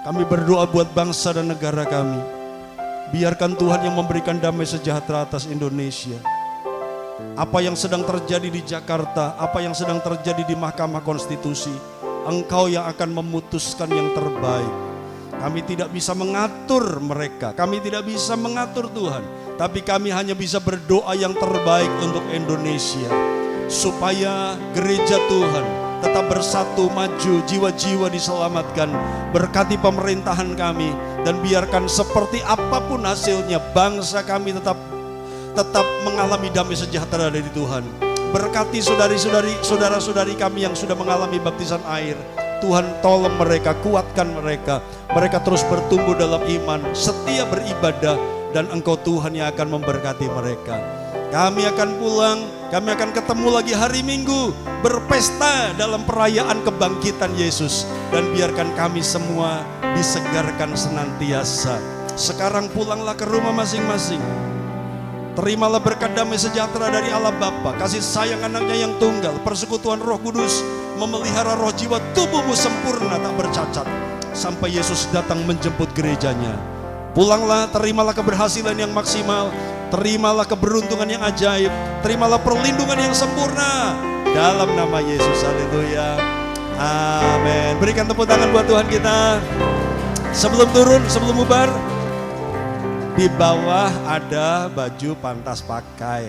Kami berdoa buat bangsa dan negara kami. Biarkan Tuhan yang memberikan damai sejahtera atas Indonesia. Apa yang sedang terjadi di Jakarta, apa yang sedang terjadi di Mahkamah Konstitusi, Engkau yang akan memutuskan yang terbaik. Kami tidak bisa mengatur mereka, kami tidak bisa mengatur Tuhan. Tapi kami hanya bisa berdoa yang terbaik untuk Indonesia. Supaya gereja Tuhan tetap bersatu maju, jiwa-jiwa diselamatkan. Berkati pemerintahan kami dan biarkan seperti apapun hasilnya bangsa kami tetap mengalami damai sejahtera dari Tuhan. Berkati saudara-saudari kami yang sudah mengalami baptisan air. Tuhan tolong mereka, kuatkan mereka. Mereka terus bertumbuh dalam iman, setia beribadah, dan Engkau Tuhan yang akan memberkati mereka. Kami akan pulang, kami akan ketemu lagi hari Minggu, berpesta dalam perayaan kebangkitan Yesus. Dan biarkan kami semua disegarkan senantiasa. Sekarang pulanglah ke rumah masing-masing. Terimalah berkat damai sejahtera dari Allah Bapa, kasih sayang anaknya yang tunggal, persekutuan Roh Kudus, memelihara roh jiwa tubuhmu sempurna tak bercacat, sampai Yesus datang menjemput gerejanya. Pulanglah, terimalah keberhasilan yang maksimal, terimalah keberuntungan yang ajaib, terimalah perlindungan yang sempurna, dalam nama Yesus, haleluya, amin. Berikan tepuk tangan buat Tuhan kita. Sebelum turun, sebelum bubar, di bawah ada baju pantas pakai.